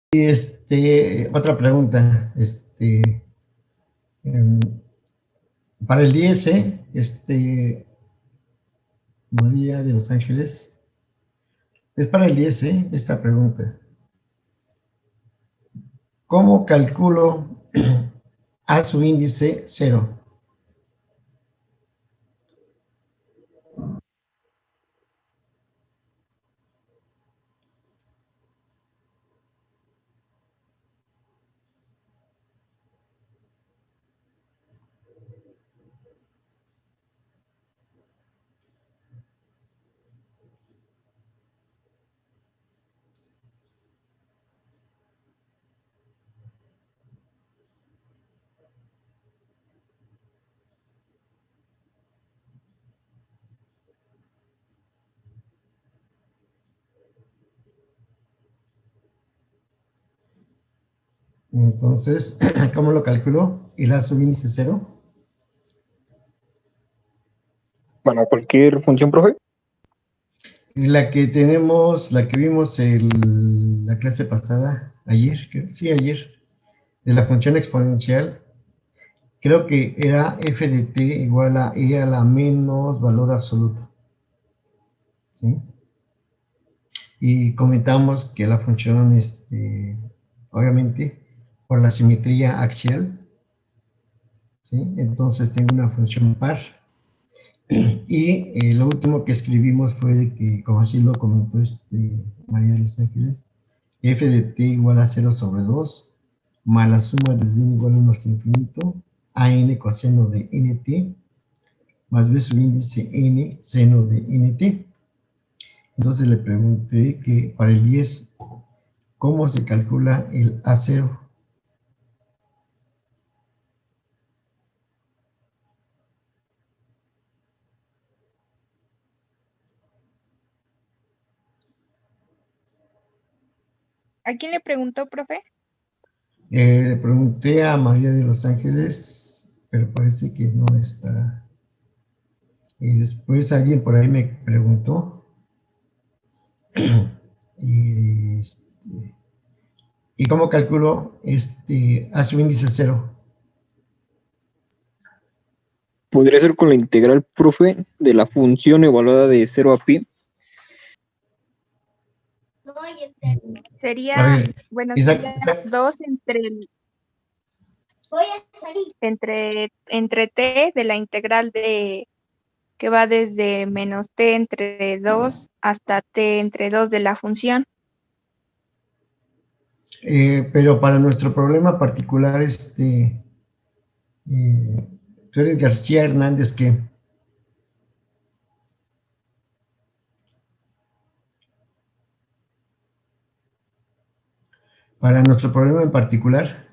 Otra pregunta, em, para el 10, María de Los Ángeles, es para el 10, esta pregunta. ¿Cómo calculo a su índice 0? Entonces, ¿cómo lo calculo? ¿Y la su índice 0? Para cualquier función, profe. La que tenemos, la que vimos en la clase pasada, ayer, sí, ayer, de la función exponencial, creo que era f de t igual a e a la menos valor absoluto, ¿sí? Y comentamos que la función, obviamente, por la simetría axial, ¿sí? Entonces tengo una función par. Y lo último que escribimos fue de que, como así lo comentó María de los Ángeles, f de t igual a 0/2, más la suma de n igual a 1 hasta infinito, a n coseno de nt, más b su índice n seno de nt. Entonces le pregunté que para el 10, ¿cómo se calcula el A0? ¿A quién le preguntó, profe? Le pregunté a María de los Ángeles, pero parece que no está. Y después alguien por ahí me preguntó. Y, ¿y cómo calculo a su índice 0? Podría ser con la integral, profe, de la función evaluada de 0 a pi. Sería, A ver, bueno, Isaac, sería 2 entre t de la integral de que va desde menos t entre 2 hasta t entre 2 de la función. pero para nuestro problema particular, tú eres García Hernández, ¿qué? Para nuestro problema en particular,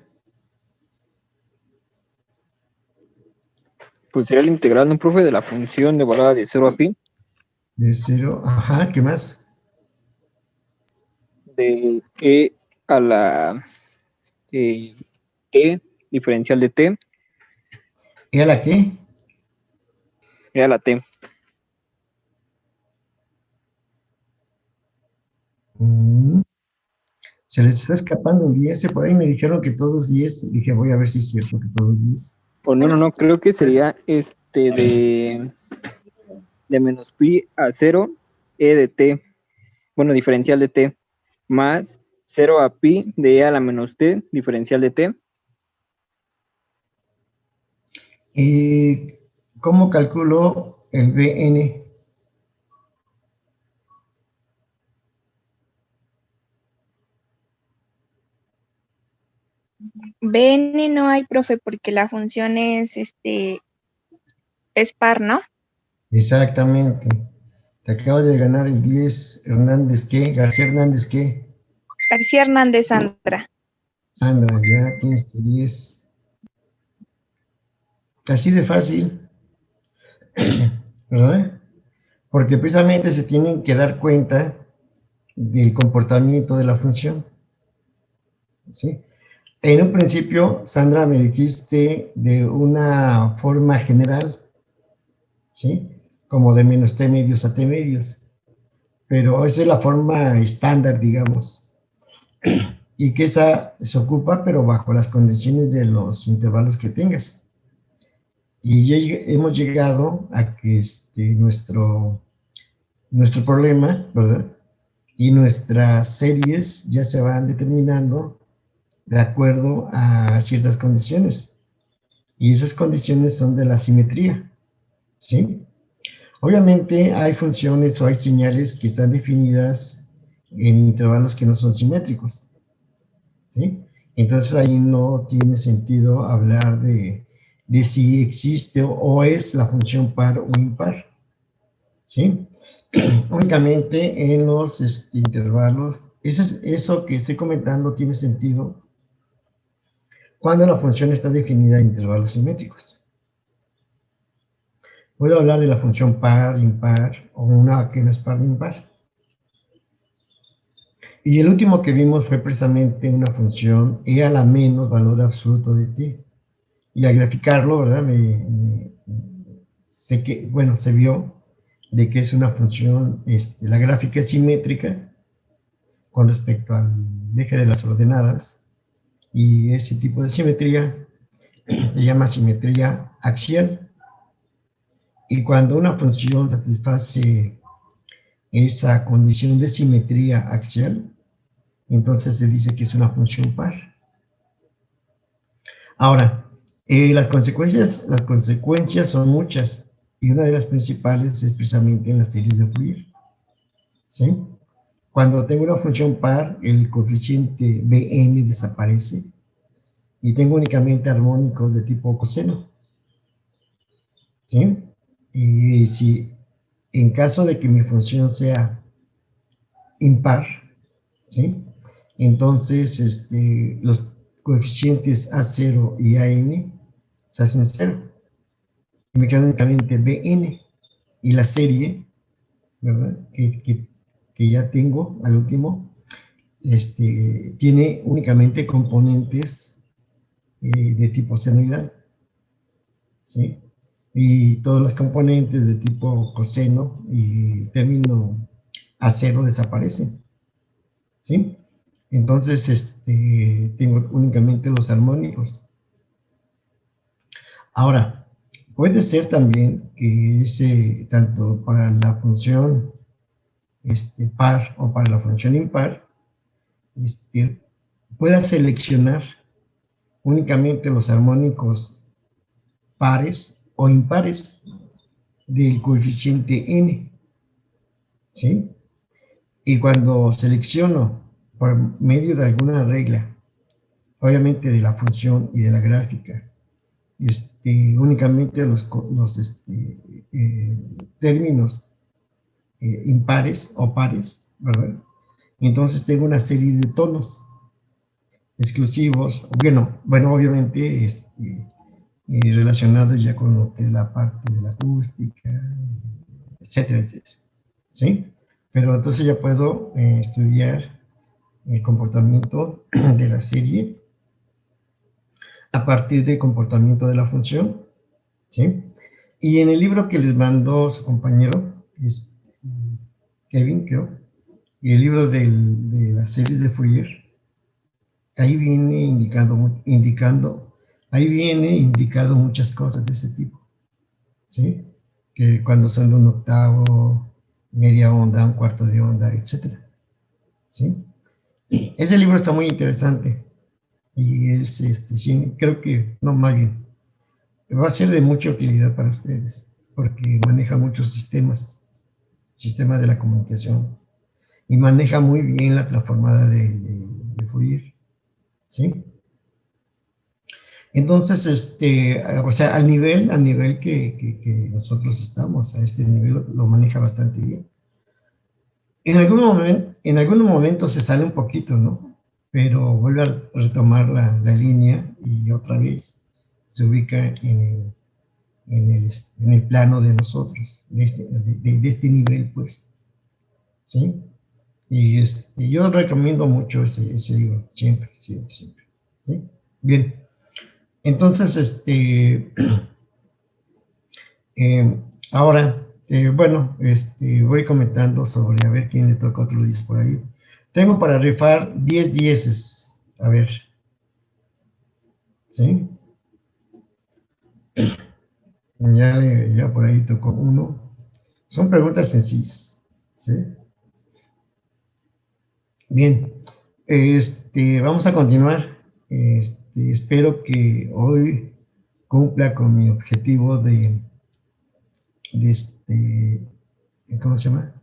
Pues sería la integral, ¿no, profe? De la función evaluada de 0 a pi. de 0, ajá, ¿qué más? De e a la t diferencial de t. ¿Y a la qué? E a la t. Se les está escapando el 10, por ahí me dijeron que todos 10, dije, voy a ver si es cierto que todos 10. O no, creo que sería de menos pi a 0, e de t, bueno, diferencial de t, más 0 a pi de e a la menos t, diferencial de t. ¿Y cómo calculo el Bn? Bn no hay, profe, porque la función es par, ¿no? Exactamente. Te acabo de ganar el 10, Hernández, ¿qué? García Hernández, ¿qué? García Hernández Sandra. Sandra, ya tienes tu 10. Así de fácil, ¿verdad? Porque precisamente se tienen que dar cuenta del comportamiento de la función, ¿sí? En un principio, Sandra, me dijiste de una forma general, ¿sí? Como de menos t medios a t medios, pero esa es la forma estándar, digamos. y que esa se ocupa, pero bajo las condiciones de los intervalos que tengas. Y ya hemos llegado a que nuestro problema, ¿verdad? Y nuestras series ya se van determinando de acuerdo a ciertas condiciones. Y esas condiciones son de la simetría, ¿sí? Obviamente hay funciones o hay señales que están definidas en intervalos que no son simétricos, ¿sí? Entonces ahí no tiene sentido hablar de si existe o es la función par o impar, ¿sí? Únicamente en los intervalos, eso que estoy comentando tiene sentido cuando la función está definida en intervalos simétricos. Puedo hablar de la función par, impar, o una que no es par ni impar. Y el último que vimos fue precisamente una función e a la menos valor absoluto de t. Y al graficarlo, ¿verdad? Se vio de que es una función, la gráfica es simétrica con respecto al eje de las ordenadas, y ese tipo de simetría se llama simetría axial. Y cuando una función satisface esa condición de simetría axial, entonces se dice que es una función par. Ahora, las consecuencias son muchas, y una de las principales es precisamente en las series de Fourier, ¿sí? Cuando tengo una función par, el coeficiente Bn desaparece, y tengo únicamente armónicos de tipo coseno, ¿sí? Y si en caso de que mi función sea impar, ¿sí? Entonces, los coeficientes A0 y AN se hacen 0. Y me queda únicamente Bn. Y la serie, ¿verdad? Que ya tengo al último, tiene únicamente componentes de tipo senoidal, ¿sí? Y todos los componentes de tipo coseno y el término A0 desaparecen, ¿sí? Entonces, tengo únicamente los armónicos. Ahora, puede ser también que tanto para la función par o para la función impar, pueda seleccionar únicamente los armónicos pares o impares del coeficiente n, ¿sí? Y cuando selecciono por medio de alguna regla, obviamente de la función y de la gráfica, únicamente los términos impares o pares, ¿verdad? Entonces tengo una serie de tonos exclusivos, bueno, obviamente relacionados ya con lo que es la parte de la acústica, etcétera, etcétera, ¿sí? Pero entonces ya puedo estudiar el comportamiento de la serie a partir del comportamiento de la función, ¿sí? Y en el libro que les mandó su compañero, Kevin, creo, y el libro de las series de Fourier, ahí viene indicado muchas cosas de ese tipo, ¿sí? Que cuando son de un octavo, media onda, un cuarto de onda, etcétera, ¿sí? Ese libro está muy interesante, y sí, creo que, no, más bien, va a ser de mucha utilidad para ustedes, porque maneja muchos sistemas de la comunicación, y maneja muy bien la transformada de Fourier, ¿sí? Entonces, o sea, al nivel que nosotros estamos, a este nivel lo maneja bastante bien. En algún momento se sale un poquito, ¿no? Pero vuelve a retomar la línea y otra vez se ubica en el plano de nosotros, de este nivel, pues, ¿sí? Y yo recomiendo mucho ese libro, siempre, siempre, siempre, ¿sí? Bien, entonces, ahora, bueno, voy comentando sobre, a ver quién le toca otro 10 por ahí. Tengo para rifar 10 dieces, A ver. ¿Sí? Ya por ahí tocó uno. Son preguntas sencillas. ¿Sí? Bien. Vamos a continuar. Espero que hoy cumpla con mi objetivo de ¿cómo se llama?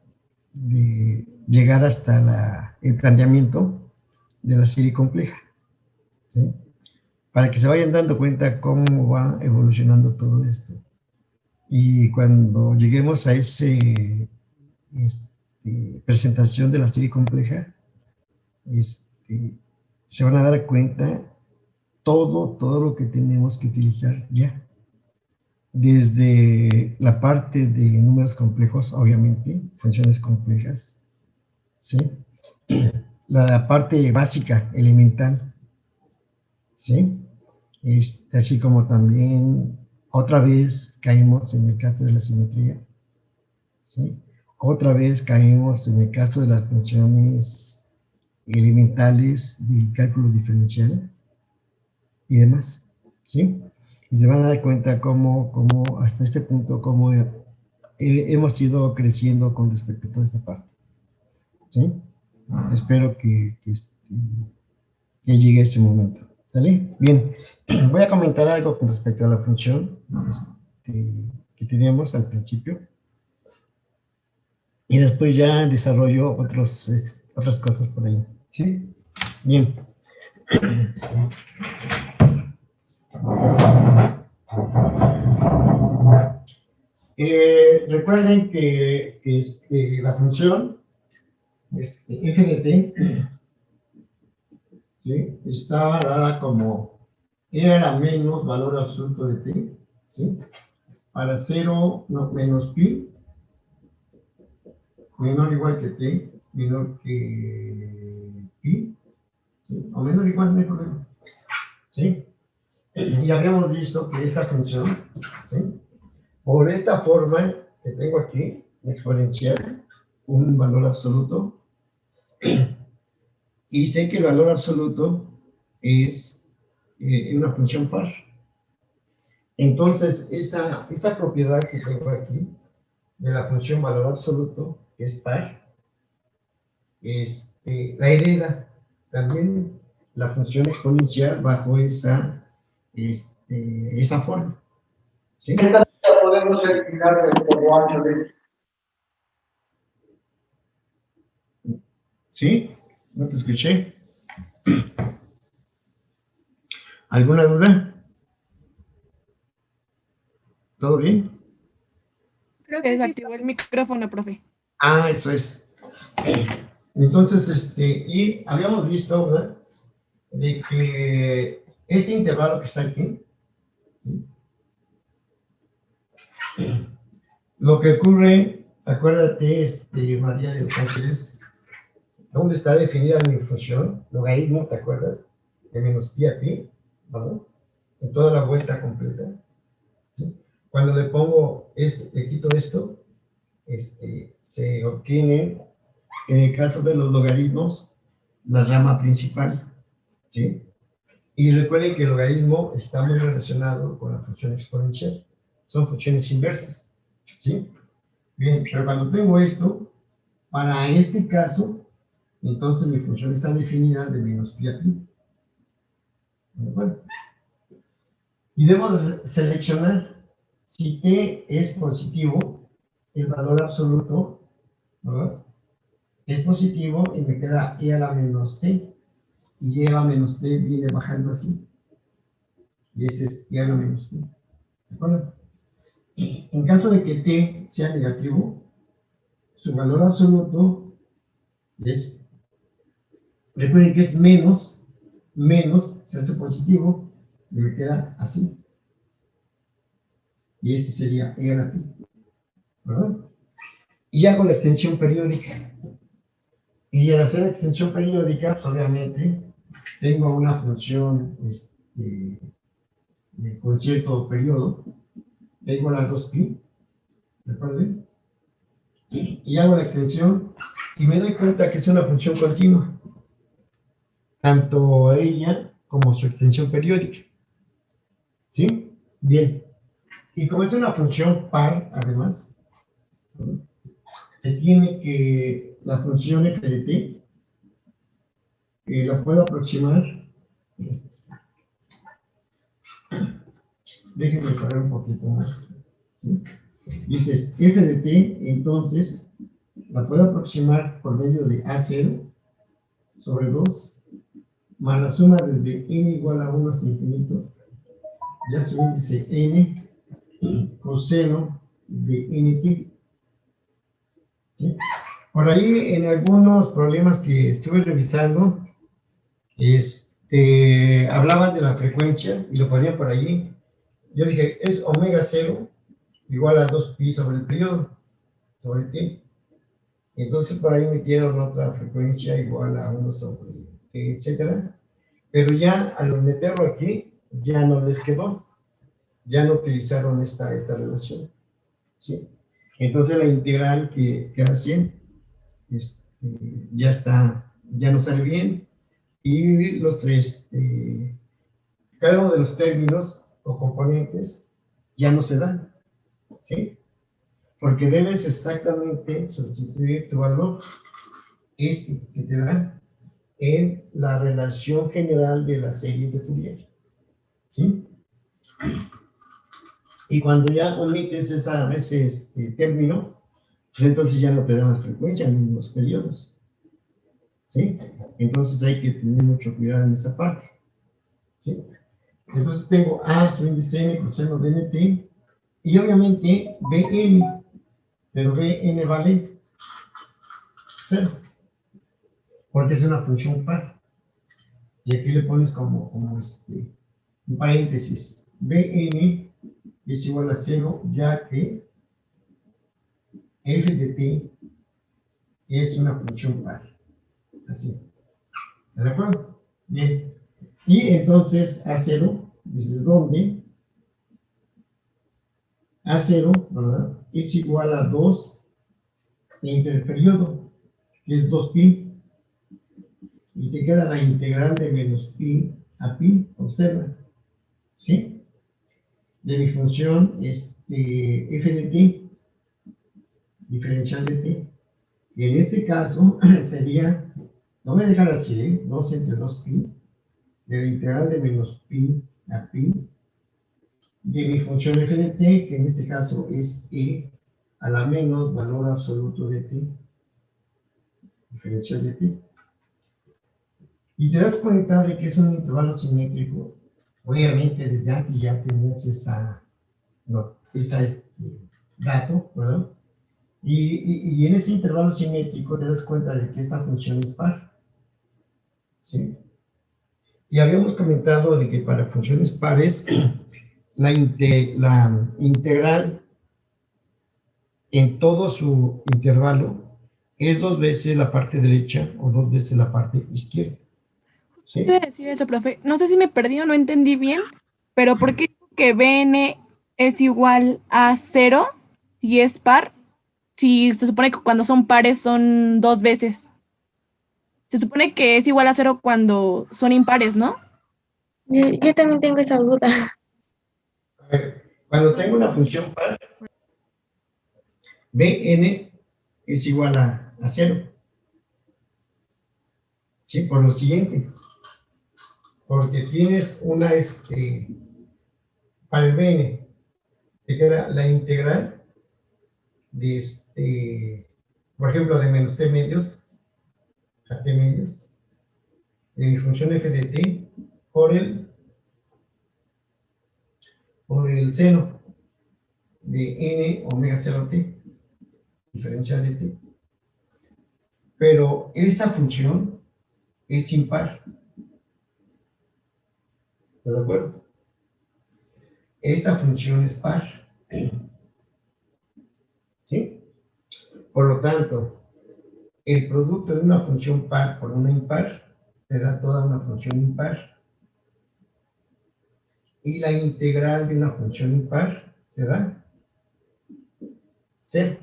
De llegar hasta el planteamiento de la serie compleja, ¿sí? Para que se vayan dando cuenta cómo va evolucionando todo esto. Y cuando lleguemos a presentación de la serie compleja, se van a dar cuenta todo lo que tenemos que utilizar ya. Desde la parte de números complejos, obviamente, funciones complejas, ¿sí? La parte básica, elemental, ¿sí? Así como también otra vez caímos en el caso de la simetría, ¿sí? Otra vez caímos en el caso de las funciones elementales del cálculo diferencial y demás, ¿sí? Y se van a dar cuenta cómo hasta este punto, cómo hemos ido creciendo con respecto a toda esta parte, ¿sí? Espero que llegue ese momento, ¿sale? Bien, voy a comentar algo con respecto a la función que teníamos al principio y después ya desarrollo otras cosas por ahí, ¿sí? Bien. Recuerden que la función f de t, ¿sí? Estaba dada como e a la menos valor absoluto de t, ¿sí? Para 0 menos pi, menor o igual que t, menor que pi, ¿sí? O menor o igual, no hay problema, ¿sí? Y habíamos visto que esta función, ¿sí? Por esta forma que tengo aquí, exponencial, un valor absoluto, y sé que el valor absoluto es una función par. Entonces, esa propiedad que tengo aquí, de la función valor absoluto, que es par, la hereda también la función exponencial bajo esa forma. ¿Sí? ¿Qué tal podemos eliminar el polvo ancho de este? ¿Sí? ¿No te escuché? ¿Alguna duda? ¿Todo bien? Creo que desactivó el micrófono, profe. Ah, eso es. Entonces, y habíamos visto, ¿verdad? De que este intervalo que está aquí, ¿sí? Lo que ocurre, acuérdate, María de los Ángeles, ¿dónde está definida mi función? Logaritmo, ¿te acuerdas? De menos pi a pi, ¿verdad? En toda la vuelta completa, ¿sí? Cuando le pongo esto, le quito esto, se obtiene, en el caso de los logaritmos, la rama principal, ¿sí? Y recuerden que el logaritmo está muy relacionado con la función exponencial. Son funciones inversas, ¿sí? Bien, pero cuando tengo esto, para este caso, entonces mi función está definida de menos pi a pi. Bueno, y debo seleccionar si t es positivo, el valor absoluto, ¿verdad? Es positivo y me queda e a la menos t, y e a la menos t viene bajando así, y ese es e a la menos t, ¿de acuerdo? En caso de que t sea negativo, su valor absoluto es, recuerden que es menos, se hace positivo, y me queda así, y este sería e a la t, ¿verdad? Y hago la extensión periódica. Y al hacer la extensión periódica, pues, obviamente, tengo una función con cierto periodo, tengo las 2pi, ¿recuerden? Y hago la extensión y me doy cuenta que es una función continua. tanto ella como su extensión periódica. ¿Sí? Bien. Y como es una función par, además, se tiene que la función f de t la puedo aproximar. Déjenme correr un poquito más. ¿Sí? Dices f de t, entonces la puedo aproximar por medio de a0 sobre 2 más la suma desde n igual a 1 hasta infinito, ya su índice n coseno de nt. ¿Sí? Por ahí, en algunos problemas que estuve revisando, hablaban de la frecuencia y lo ponían por allí. Yo dije, es omega 0 igual a 2pi sobre el periodo, sobre t. Entonces, por ahí metieron otra frecuencia igual a 1 sobre t, etcétera. Pero ya al meterlo aquí, ya no les quedó. Ya no utilizaron esta relación. ¿Sí? Entonces, la integral que hacen ya está, ya no sale bien. Y cada uno de los términos o componentes ya no se dan. ¿Sí? Porque debes exactamente sustituir tu valor, que te da, en la relación general de la serie de Fourier. ¿Sí? Y cuando ya omites ese término, pues entonces ya no te dan las frecuencias ni los periodos. ¿Sí? Entonces hay que tener mucho cuidado en esa parte. ¿Sí? Entonces tengo A, su índice n, coseno de nt, y obviamente Bn, pero Bn vale 0, porque es una función par. Y aquí le pones como un paréntesis. Bn es igual a 0, ya que f de t es una función par. Así. ¿De acuerdo? Bien. Y entonces A0, dices, ¿dónde? A0, ¿verdad? Es igual a 2 entre el periodo, que es 2pi, y te queda la integral de menos pi a pi, observa, ¿sí? De mi función f de t, diferencial de t, y en este caso sería, lo voy a dejar así, 2 entre 2pi, de la integral de menos pi a pi, de mi función f de t, que en este caso es e a la menos valor absoluto de t, diferencial de t. Y te das cuenta de que es un intervalo simétrico. Obviamente desde antes ya tenías ese dato, ¿verdad? Y en ese intervalo simétrico te das cuenta de que esta función es par. ¿Sí? Y habíamos comentado de que para funciones pares, la integral en todo su intervalo es 2 veces la parte derecha o 2 veces la parte izquierda. ¿Sí? Iba a decir eso, profe. No sé si me perdí o no entendí bien, pero ¿por qué dijo que Bn es igual a 0 si es par? Si se supone que cuando son pares son 2 veces. Se supone que es igual a 0 cuando son impares, ¿no? Yo también tengo esa duda. A ver, cuando tengo una función par, Bn es igual a 0. ¿Sí? Por lo siguiente, porque tienes para el Bn, te queda la integral de por ejemplo, de menos t medios a t medios, de mi función f de t por el seno de n omega 0 t, diferencial de t. Pero esa función es impar. ¿Estás de acuerdo? Esta función es par. ¿Sí? Por lo tanto, el producto de una función par por una impar te da toda una función impar. Y la integral de una función impar te da 0.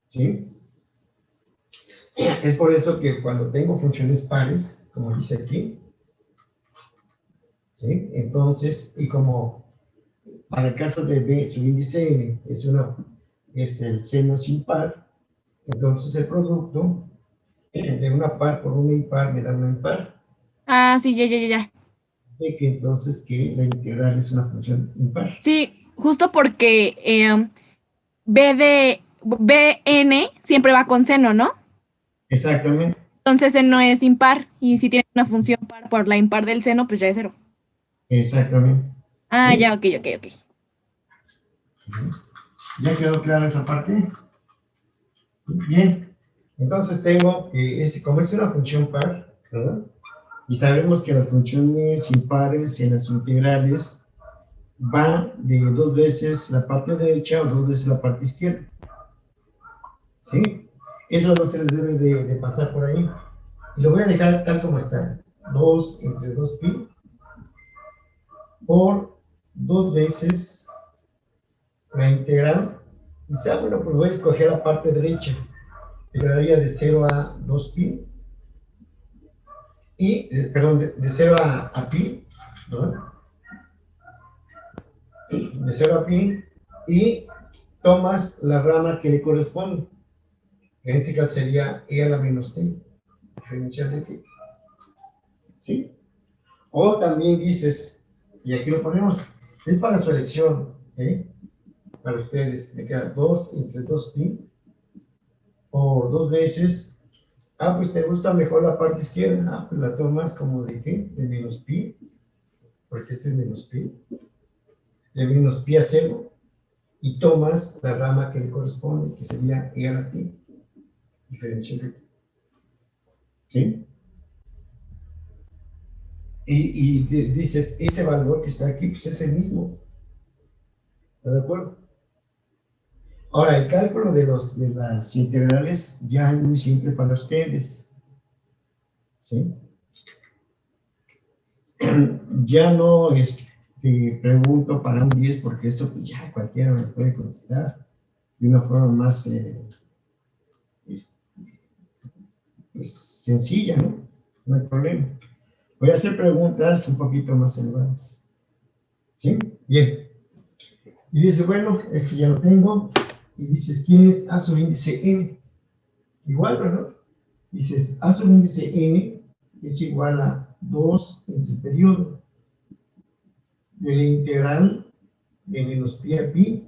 ¿Sí? Es por eso que cuando tengo funciones pares, como dice aquí, ¿sí? Entonces, y como para el caso de B, su índice N es el seno sin par, entonces el producto de una par por una impar me da una impar. Ah, sí, ya. De que entonces que la integral es una función impar. Sí, justo porque Bn siempre va con seno, ¿no? Exactamente, Entonces seno es impar. Y si tiene una función par por la impar del seno, pues ya es cero. exactamente. Ah, ¿Sí? ya, ok. ¿Ya quedó clara esa parte? Bien. Entonces tengo que, como es una función par, ¿verdad? Y sabemos que las funciones impares en las integrales va de 2 veces la parte derecha o 2 veces la parte izquierda. ¿Sí? Eso no se les debe de pasar por ahí. Y lo voy a dejar tal como está. 2 entre 2pi por 2 veces la integral. Dice, bueno, pues voy a escoger la parte derecha. Me quedaría de 0 a 2pi. Y, perdón, de 0 a pi, ¿no? De 0 a pi. Y tomas la rama que le corresponde. En este caso sería e a la menos t, diferencial de t. ¿Sí? O también dices, y aquí lo ponemos, es para su elección, ¿eh? Para ustedes, me queda 2 entre 2pi por 2 veces. Pues te gusta mejor la parte izquierda. Pues la tomas como de qué? De menos pi, porque este es menos pi. De menos pi a 0. Y tomas la rama que le corresponde, que sería e a la t, diferencial de t. ¿Sí? Dices, este valor que está aquí, pues es el mismo. ¿Está de acuerdo? Ahora, el cálculo de las integrales ya es muy simple para ustedes. ¿Sí? Ya no pregunto para un 10 porque eso pues, ya cualquiera me puede contestar de una forma más pues, sencilla, ¿no? No hay problema. Voy a hacer preguntas un poquito más elevadas. ¿Sí? Bien. Y dice, bueno, esto ya lo tengo. Y dices, ¿quién es A sub índice N? Igual, ¿verdad? Dices, A sub índice N es igual a 2 entre el periodo de la integral de menos pi a pi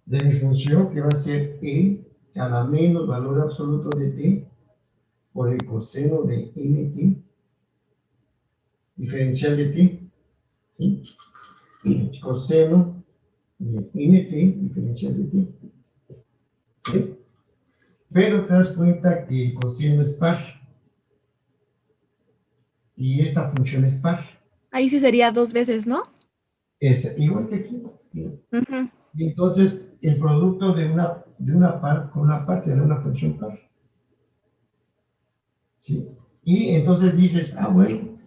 de mi función que va a ser e a la menos valor absoluto de t por el coseno de nt diferencial de t, ¿sí? Coseno de nt diferencial de t, ¿sí? Pero te das cuenta que el coseno es par y esta función es par. Ahí sí sería 2 veces, ¿no? Es igual que aquí. Ujú. Y entonces el producto de una par con una parte de una función par. ¿Sí? Y entonces dices, bueno,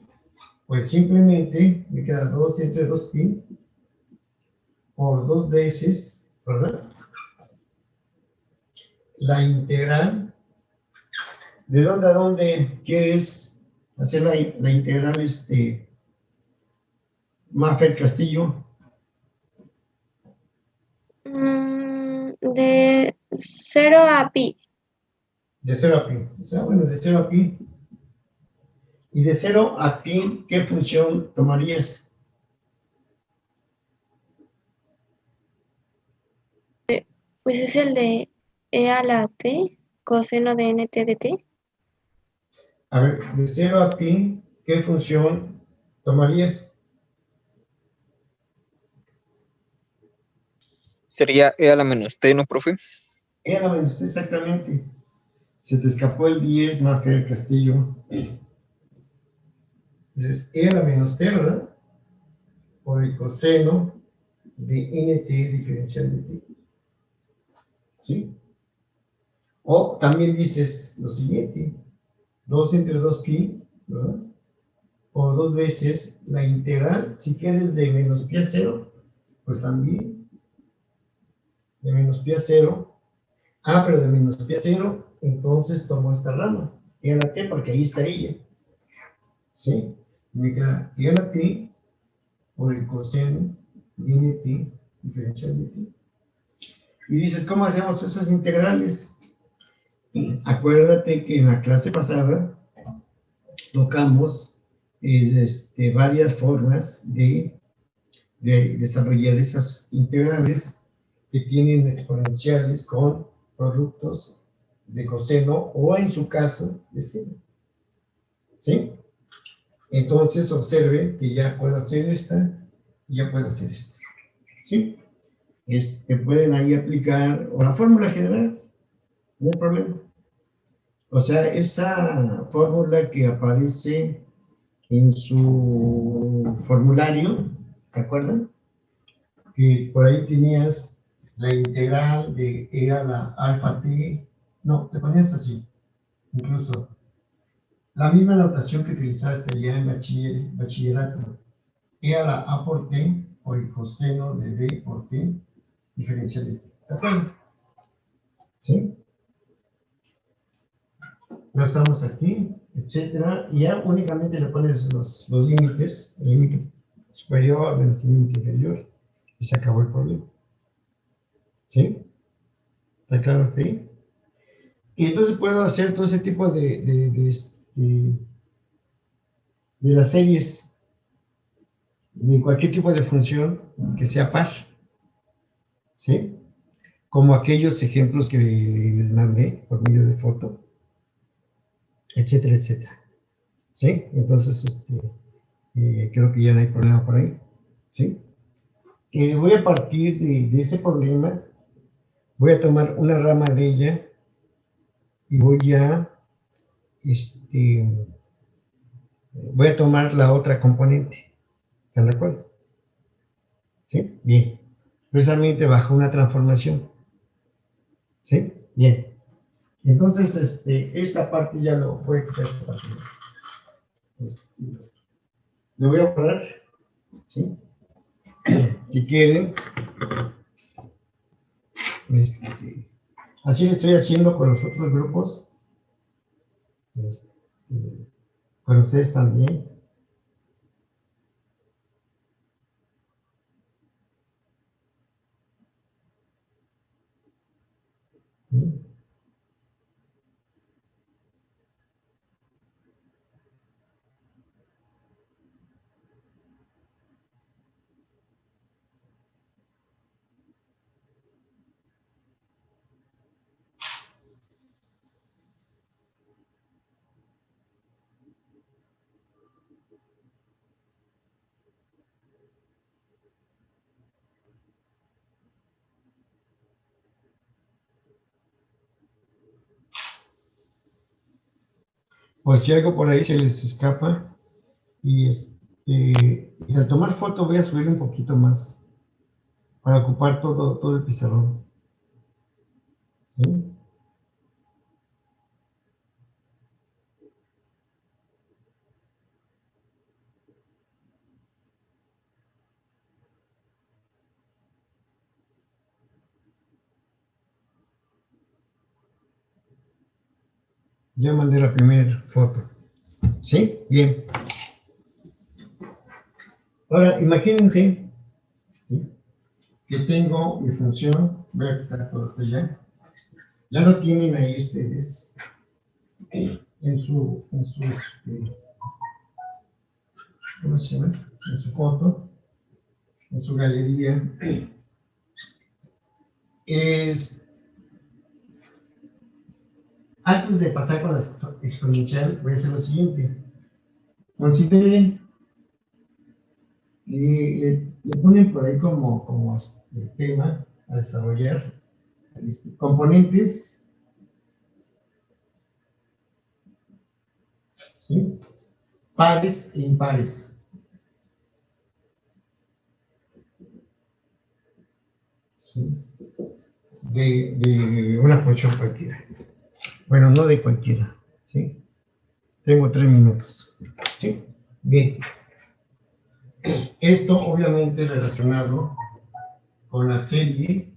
pues simplemente me queda 2 entre 2pi por 2 veces, ¿verdad? La integral. ¿De dónde a dónde quieres hacer la integral, Mafer Castillo? De 0 a pi. De 0 a pi. O sea, bueno, de 0 a pi. Y de 0 a pi, ¿qué función tomarías? Pues es el de e a la t, coseno de nt de t. A ver, de 0 a pi, ¿qué función tomarías? Sería e a la menos t, ¿no, profe? Exactamente. Se te escapó el 10, Mafer Castillo. Entonces, e a la menos t, ¿verdad? Por el coseno de nt diferencial de t. ¿Sí? O también dices lo siguiente, 2 entre 2pi, ¿verdad? Por 2 veces la integral, si quieres de menos pi a 0, pues también de menos pi a 0, Ah, pero de menos pi a 0, entonces tomo esta rama, e a la t, porque ahí está ella. ¿Sí? Me queda e a la t por el coseno de nt diferencial de t. Y dices, ¿cómo hacemos esas integrales? Acuérdate que en la clase pasada tocamos varias formas de desarrollar esas integrales que tienen exponenciales con productos de coseno o, en su caso, de seno. ¿Sí? Entonces, observe que ya puedo hacer esta y ya puedo hacer esta. ¿Sí? Pueden ahí aplicar o la fórmula general, no hay problema. O sea, esa fórmula que aparece en su formulario, ¿se acuerdan? Que por ahí tenías la integral de e a la alfa t, no, te ponías así, incluso la misma notación que utilizaste ya en bachillerato, e a la a por t por el coseno de b por t diferencial de t. ¿Se acuerdan? ¿Sí? La usamos aquí, etcétera, y ya únicamente le pones los límites, el límite superior menos el límite inferior, y se acabó el problema. ¿Sí? ¿Está claro hasta ahí? Y entonces puedo hacer todo ese tipo de las series, de cualquier tipo de función que sea par. ¿Sí? Como aquellos ejemplos que les mandé por medio de foto, etcétera, etcétera. ¿Sí? Entonces, creo que ya no hay problema por ahí. ¿Sí? Voy a partir de ese problema, voy a tomar una rama de ella y voy a tomar la otra componente. ¿Están de acuerdo? ¿Sí? Bien. Precisamente bajo una transformación. ¿Sí? Bien. Entonces, esta parte ya lo voy a quitar esta parte. Lo voy a borrar. ¿Sí? Si quieren. Así lo estoy haciendo con los otros grupos. Con ustedes también. ¿Sí? Pues si algo por ahí se les escapa, y al tomar foto voy a subir un poquito más para ocupar todo el pizarrón. ¿Sí? Ya mandé la primera foto. ¿Sí? Bien. Ahora, imagínense, ¿sí?, que tengo mi función. Voy a quitar todo esto ya. Ya lo tienen ahí ustedes en su ¿cómo se llama? En su foto, en su galería. Antes de pasar con la exponencial, voy a hacer lo siguiente. Consideren, le ponen por ahí como tema a desarrollar componentes, ¿sí?, pares e impares. ¿Sí? De una función cualquiera. Bueno, no de cualquiera. ¿Sí? Tengo 3 minutos. ¿Sí? Bien. Esto obviamente relacionado con la serie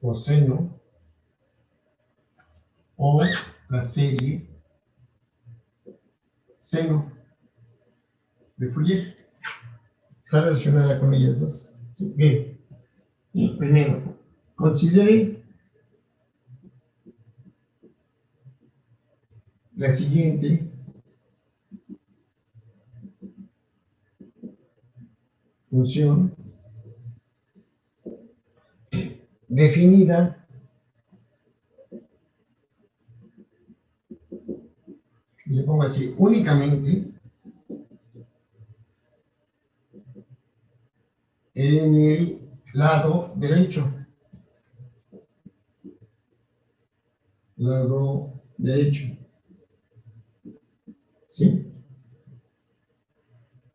coseno o la serie seno de Fourier. Está relacionada con ellas dos. Sí, bien. Y primero, considere la siguiente función definida y le pongo así, únicamente en el lado derecho. Lado derecho. ¿Sí?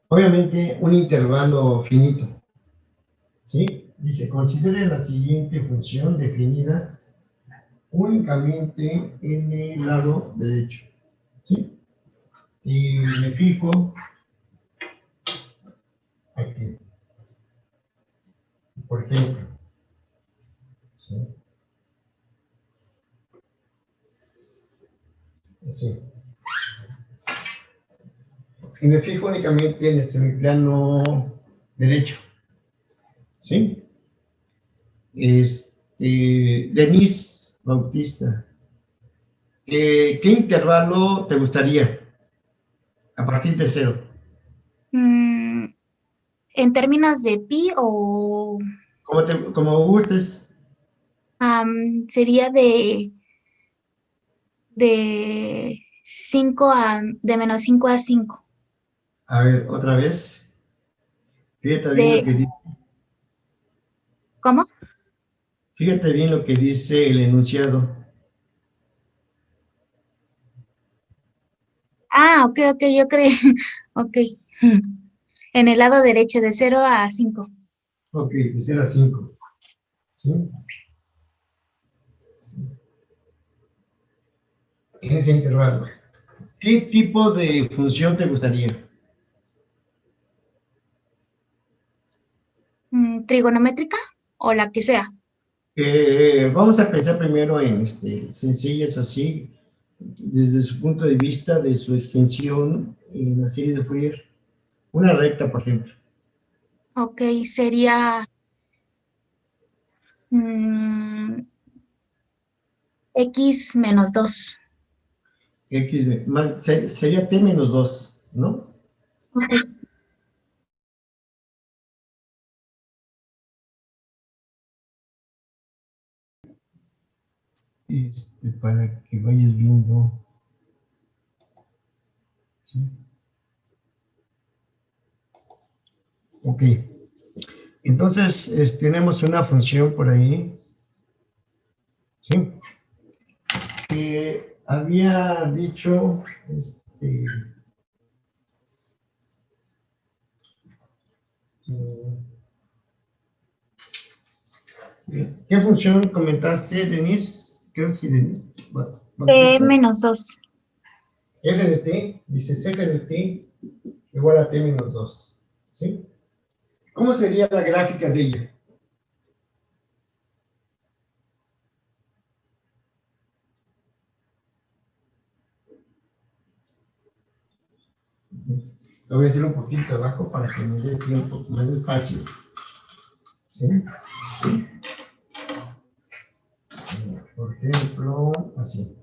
Obviamente un intervalo finito. ¿Sí? Dice, considere la siguiente función definida únicamente en el lado derecho. ¿Sí? Y me fijo aquí, por ejemplo. ¿Sí? Así. Y me fijo únicamente en el semiplano derecho. ¿Sí? Denise Bautista, ¿qué intervalo te gustaría a partir de 0? En términos de pi o Como gustes. sería de 5 de menos 5 a 5. A ver, otra vez. Fíjate bien lo que dice. ¿Cómo? Fíjate bien lo que dice el enunciado. Ok, yo creo. Ok. En el lado derecho, de 0 a 5. Ok, de 0 a 5. ¿Sí? En ese intervalo. ¿Qué tipo de función te gustaría? ¿Trigonométrica o la que sea? Vamos a pensar primero en sencillas así, desde su punto de vista de su extensión en la serie de Fourier. Una recta, por ejemplo. Ok, sería x menos 2. Sería t menos 2, ¿no? Ok. Para que vayas viendo. ¿Sí? Ok. Entonces, tenemos una función por ahí, ¿sí? Que había dicho, ¿qué función comentaste, Denise? Creo que sí, Denise. T Bautista. menos 2. F de t, dice sec de t igual a t menos 2. ¿Sí? ¿Cómo sería la gráfica de ella? Lo voy a hacer un poquito abajo para que me dé tiempo, más despacio. ¿Sí? Por ejemplo, así.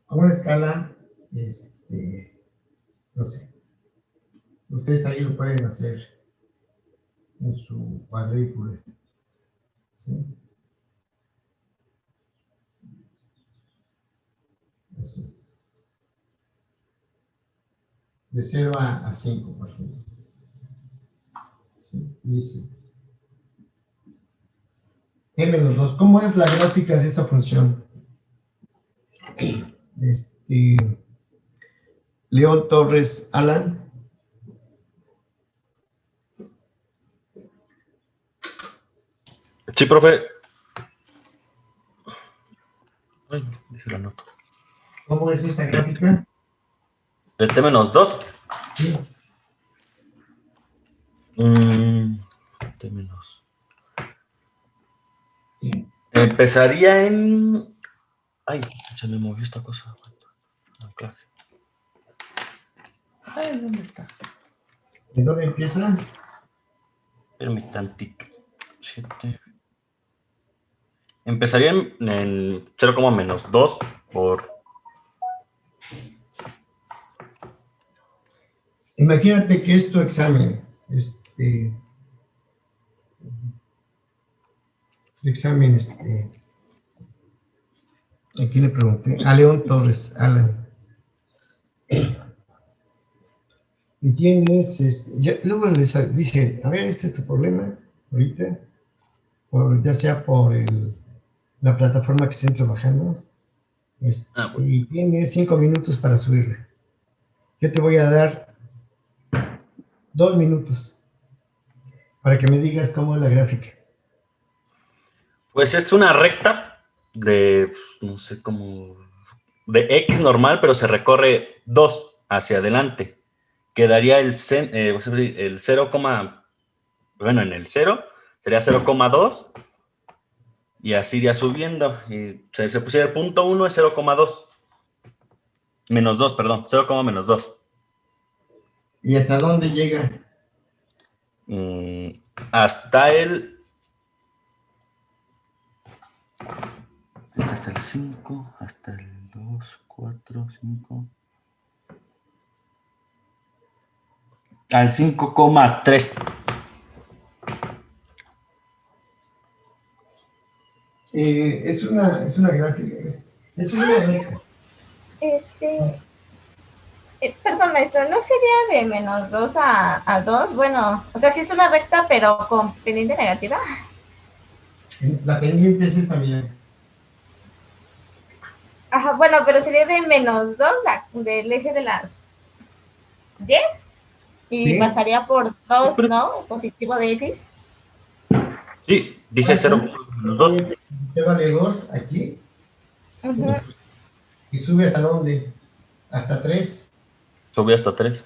A una escala, no sé. Ustedes ahí lo pueden hacer en su cuadrícula. ¿Sí? Así. De 0 a 5, por ejemplo. ¿Sí? Dice. T menos 2. ¿Cómo es la gráfica de esa función? León Torres Alan. Sí, profe. Ay, dice la nota. ¿Cómo es esa gráfica? ¿De T menos 2? Sí. T menos. Empezaría en Ay, se me movió esta cosa. Anclaje. Ay, ¿dónde está? ¿De dónde empieza? Espérame tantito. 7. Empezaría en 0, menos 2 por... Imagínate que es tu examen. Examen, ¿a quién le pregunté? A León Torres, Alan. Y tienes, luego les dice, a ver, este es tu problema, ahorita, ya sea por la plataforma que estén trabajando, Bueno. y tienes 5 minutos para subirle. Yo te voy a dar 2 minutos para que me digas cómo es la gráfica. Pues es una recta de, pues, no sé cómo, de X normal, pero se recorre 2 hacia adelante. Quedaría el 0, bueno, en el 0 sería 0,2 y así iría subiendo. Y se pusiera el punto 1 es 0,2. Menos 2, perdón, 0, menos 2. ¿Y hasta dónde llega? Hasta el... Hasta el 5, hasta el 2, 4, 5. Al 5,3. Es una gráfica. Es una gráfica. Perdón, maestro, ¿no sería de menos 2 a 2? Bueno, o sea, sí es una recta, pero con pendiente negativa. La pendiente es esta, mira. Ajá, bueno, pero sería de menos 2 del eje de las 10 y ¿Sí? pasaría por 2, ¿no? Positivo de X. Sí, dije 0, menos 2. Te vale 2 aquí. Uh-huh. ¿Y sube hasta dónde? Hasta 3. Subí hasta 3.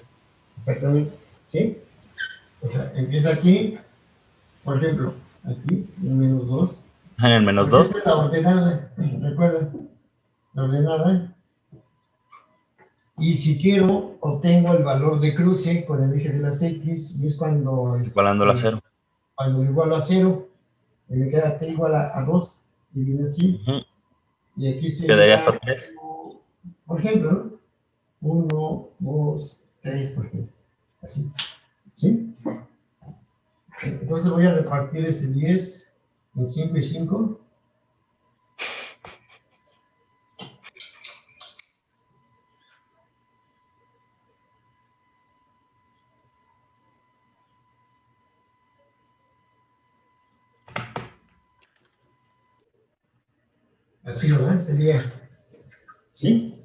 Exactamente. ¿Sí? O sea, empieza aquí, por ejemplo, aquí, en menos 2. En el menos Porque 2. esta es la ordenada, recuerda, la ordenada. Y si quiero, obtengo el valor de cruce con el eje de las X, y es cuando... Igualando a 0. Cuando igualo a 0, y me queda t igual a 2, y viene así. Y aquí se quedaría hasta 3. Por ejemplo, 1, 2, 3, por ejemplo. Así. ¿Sí? Entonces voy a repartir ese 10 en 5 y 5. Así, ¿verdad? Sería, ¿sí?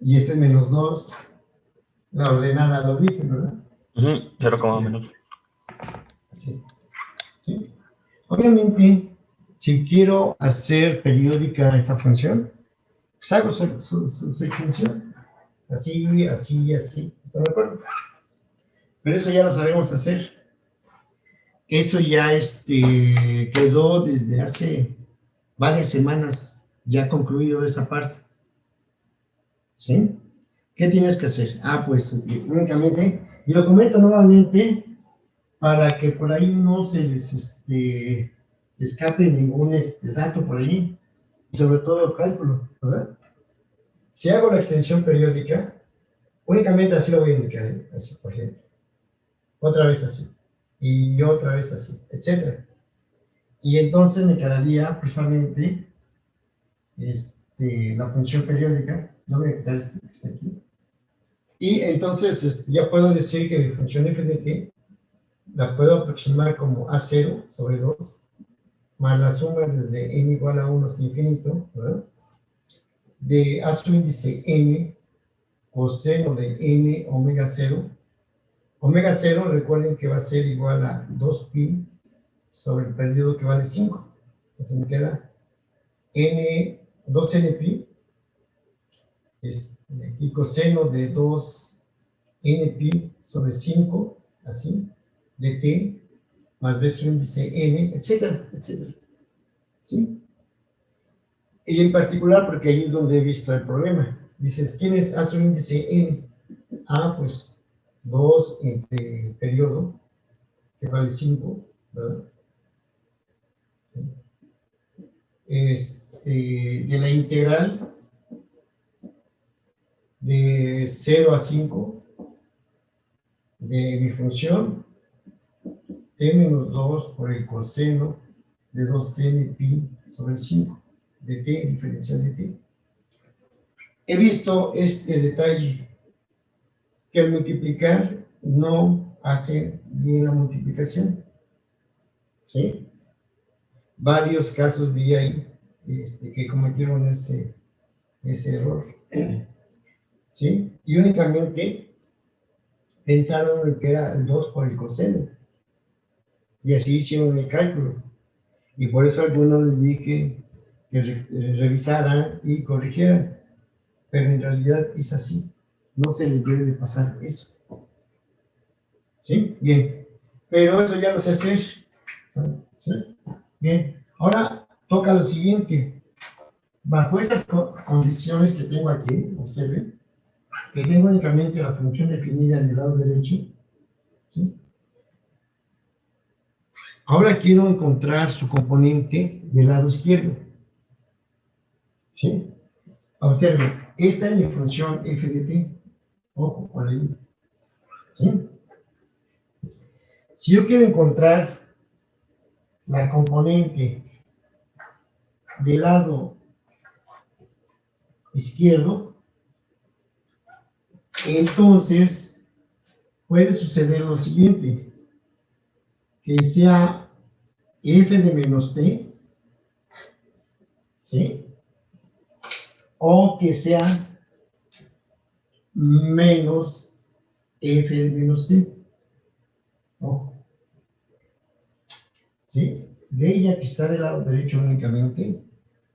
Y este es menos 2, la ordenada de origen, ¿verdad? 0, menos. Así. ¿Sí? Obviamente, si quiero hacer periódica esa función, pues hago su extensión. Así, así, así. ¿Están de acuerdo? Pero eso ya lo sabemos hacer. Eso ya quedó desde hace varias semanas ya concluido esa parte. ¿Sí? ¿Qué tienes que hacer? Pues únicamente, y lo comento nuevamente para que por ahí no se les escape ningún dato por ahí, y sobre todo el cálculo, ¿verdad? Si hago la extensión periódica, únicamente así lo voy a indicar, ¿eh? Así, por ejemplo. Otra vez así, y otra vez así, etc. Y entonces me quedaría precisamente la función periódica. No voy a quitar este que está aquí. Y entonces ya puedo decir que mi función f de t la puedo aproximar como a0 sobre 2 más la suma desde n igual a 1 hasta infinito, ¿verdad? De a su índice n coseno de n omega 0. Omega 0, recuerden que va a ser igual a 2pi sobre el periodo que vale 5. Entonces me queda 2npi, y coseno de 2npi sobre 5, así, de t, más b su índice n, etcétera, etcétera. ¿Sí? Y en particular porque ahí es donde he visto el problema. Dices, ¿tienes a su índice n? Ah, pues 2 entre periodo, que vale 5, ¿verdad? De la integral de 0 a 5 de mi función t menos 2 por el coseno de 2n pi sobre 5 de t, diferencial de t. He visto este detalle, que al multiplicar no hace bien la multiplicación. ¿Sí? Varios casos vi ahí que cometieron ese error. ¿Sí? Y únicamente pensaron en que era el 2 por el coseno. Y así hicieron el cálculo. Y por eso a algunos les dije que revisaran y corrigieran. Pero en realidad es así. No se les debe de pasar eso. ¿Sí? Bien. Pero eso ya lo sé hacer. ¿Sí? Bien. Ahora toca lo siguiente. Bajo estas condiciones que tengo aquí, observen, que tengo únicamente la función definida en el lado derecho. ¿Sí? Ahora quiero encontrar su componente del lado izquierdo. ¿Sí? Observen, esta es mi función f de t. Ojo, por ahí. ¿Sí? Si yo quiero encontrar la componente del lado izquierdo, entonces puede suceder lo siguiente, que sea f de menos t, ¿sí? O que sea menos f de menos t. Ojo. ¿Sí? De ella que está del lado derecho únicamente,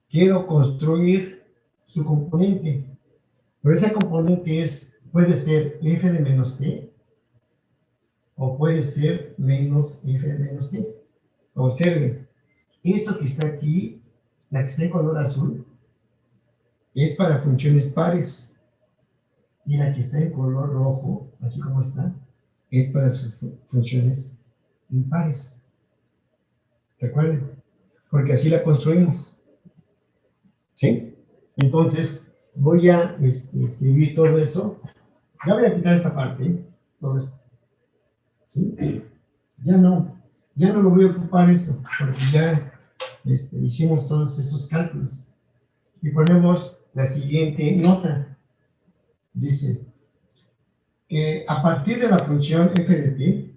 quiero construir su componente. Pero esa componente puede ser f de menos t o puede ser menos f de menos t. Observen, esto que está aquí, la que está en color azul, es para funciones pares. Y la que está en color rojo, así como está, es para sus funciones impares. ¿Recuerden? Porque así la construimos. ¿Sí? Entonces, voy a escribir todo eso. Ya voy a quitar esta parte, todo esto. ¿Sí? Ya no lo voy a ocupar eso, porque ya hicimos todos esos cálculos. Y ponemos la siguiente nota. Dice que a partir de la función f de t,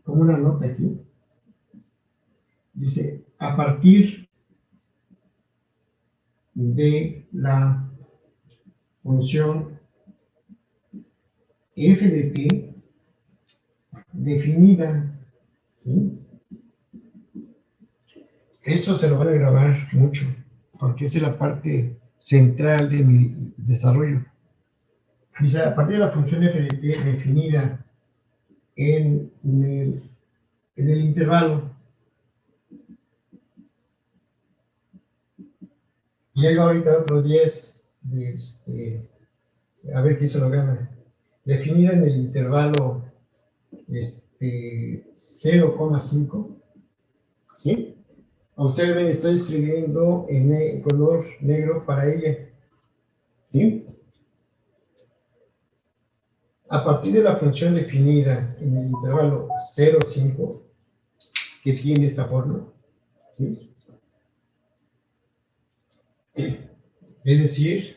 como una nota aquí, dice, a partir de la función f de t definida, ¿sí? Esto se lo van a grabar mucho, porque esa es la parte central de mi desarrollo. Dice, a partir de la función f de t definida en el intervalo, y hay ahorita otros 10, a ver quién se lo gana, definida en el intervalo 0,5, ¿sí? Observen, estoy escribiendo en color negro para ella, ¿sí? A partir de la función definida en el intervalo 0,5, que tiene esta forma, ¿sí? Es decir,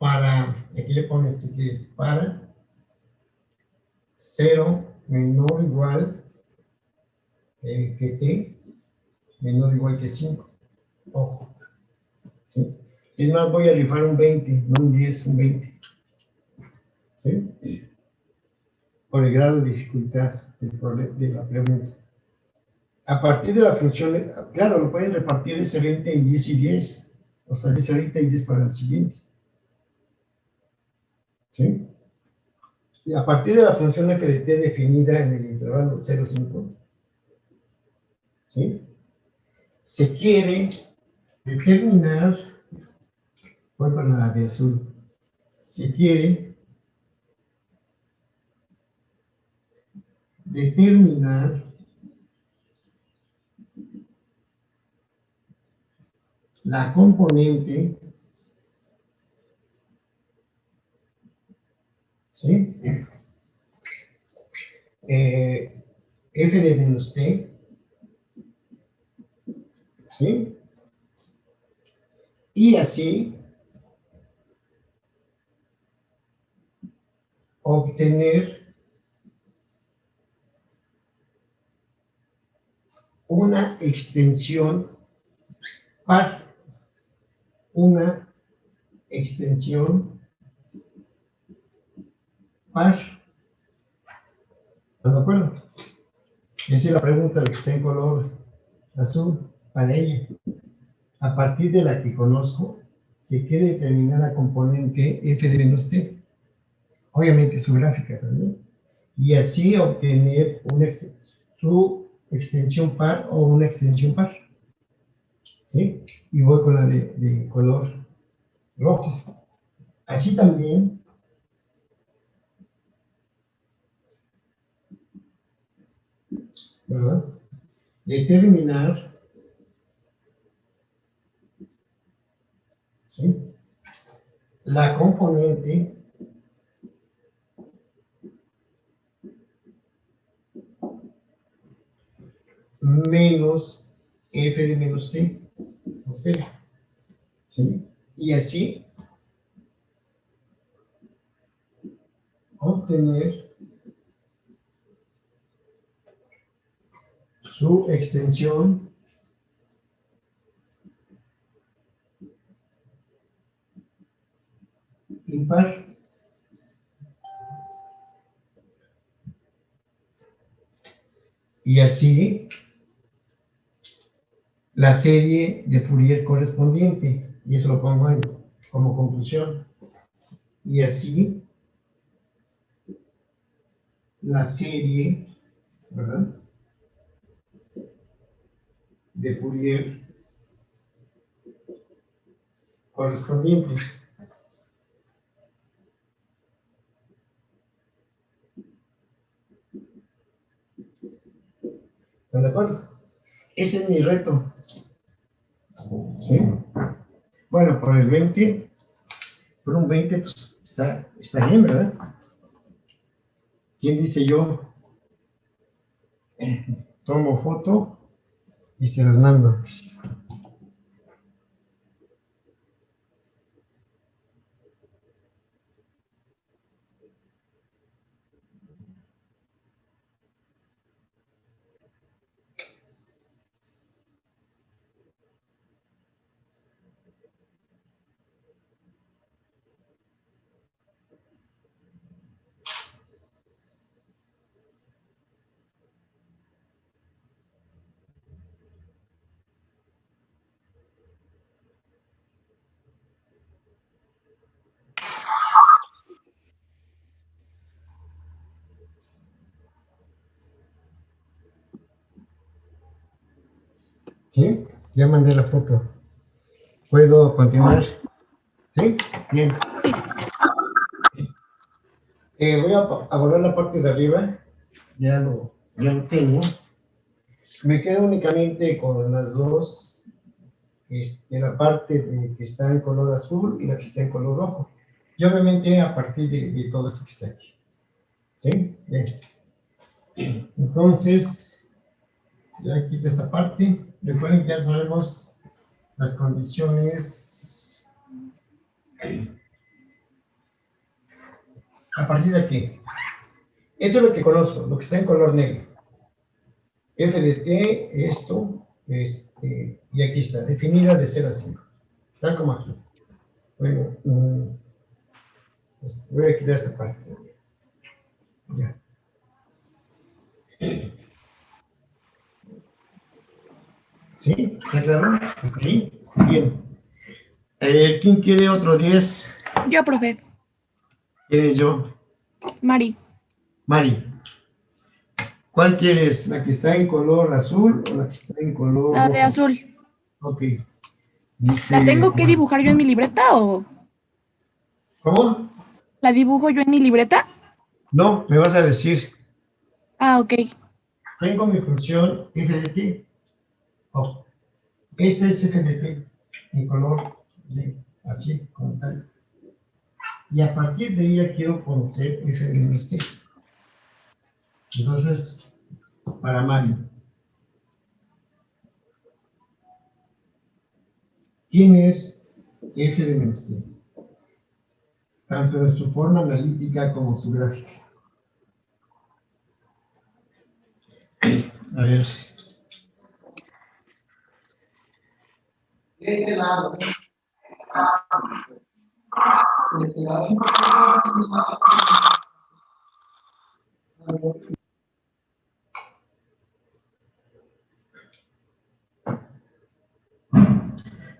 aquí le pones si quieres, para 0 menor o igual que t, menor o igual que 5. Ojo. ¿Sí? Es más, voy a rifar un 20, no un 10, un 20. ¿Sí? Por el grado de dificultad de la pregunta. A partir de la función, claro, lo pueden repartir ese 20 en 10 y 10. O sea, 10 ahorita y 10 para el siguiente. ¿Sí? Y a partir de la función f de t definida en el intervalo 0,5, ¿sí? Se quiere Determinar, voy con la de azul. Si quiere determinar la componente, ¿sí? F de menos t, ¿sí? Y así obtener una extensión par, una extensión par. ¿Estás de acuerdo? Esa es la pregunta de que está en color azul para ella. A partir de la que conozco, se quiere determinar la componente f de menos t. Obviamente su gráfica también. Y así obtener su extensión par o una extensión par. ¿Sí? Y voy con la de color rojo. Así también, ¿verdad? Determinar, ¿sí?, la componente menos f de menos t, o sea, ¿sí? Y así obtener su extensión impar. Y así la serie de Fourier correspondiente, y eso lo pongo como conclusión. Y así la serie, ¿verdad?, de Fourier correspondiente. ¿Están de acuerdo? Ese es mi reto. ¿Sí? Bueno, por el 20, por un 20, pues está bien, ¿verdad? ¿Quién dice yo? Tomo foto y se las mando. ¿Sí? Ya mandé la foto. ¿Puedo continuar? ¿Sí? Bien. Sí. Voy a borrar la parte de arriba. Ya lo tengo. Me quedo únicamente con las dos, la parte que está en color azul y la que está en color rojo. Y obviamente a partir de todo esto que está aquí. ¿Sí? Bien. Entonces, ya quito esta parte. Recuerden que ya sabemos las condiciones. ¿A partir de aquí? Esto es lo que conozco, lo que está en color negro. F de t, esto, y aquí está, definida de 0 a 5. Tal como aquí. Bueno, voy a quitar esta parte también. Ya. ¿Sí? ¿Está claro? ¿Sí? Bien. ¿Quién quiere otro 10? Yo, profe. ¿Quieres yo? Mari. Mari. ¿Cuál quieres? ¿La que está en color azul o la que está en color La rojo? de azul. Ok. Dice, ¿La tengo que dibujar yo en mi libreta o ¿cómo? la dibujo yo en mi libreta? No, me vas a decir, Ah, ok. tengo mi función f de t. Oh, esta es f de t en color así, como tal. Y a partir de ella quiero conocer f de menos t. Entonces, para Mario, ¿quién es f de menos t? Tanto en su forma analítica como su gráfica. A ver. De este lado. De este lado.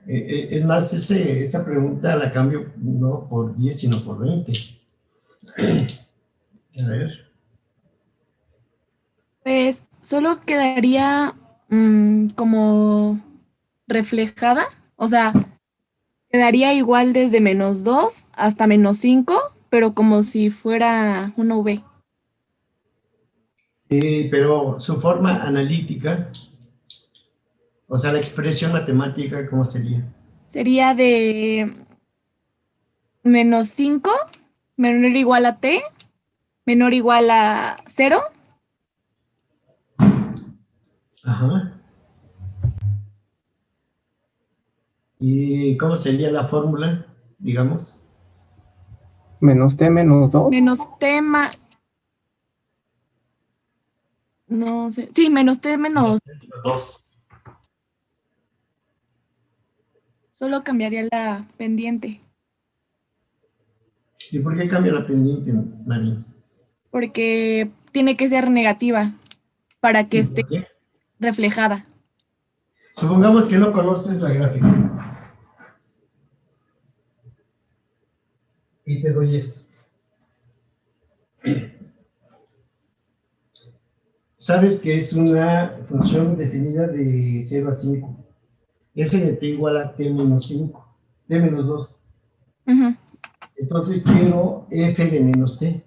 Es más, esa pregunta la cambio no por 10, sino por 20. A ver. Pues solo quedaría como reflejada, o sea, quedaría igual desde -2 hasta -5, pero como si fuera una V. Pero su forma analítica, o sea, la expresión matemática, ¿cómo sería? Sería de -5 menor o igual a T, menor o igual a 0. Ajá. ¿Y cómo sería la fórmula, digamos? Menos T menos 2. Menos T no sé. Sí, menos T menos. 2. Solo cambiaría la pendiente. ¿Y por qué cambia la pendiente, María? Porque tiene que ser negativa para que ¿Y esté por qué? reflejada. Supongamos que no conoces la gráfica. Y te doy esto. Sabes que es una función definida de 0 a 5. F de t igual a t menos 5, t menos 2. Ujú. Entonces quiero f de menos t.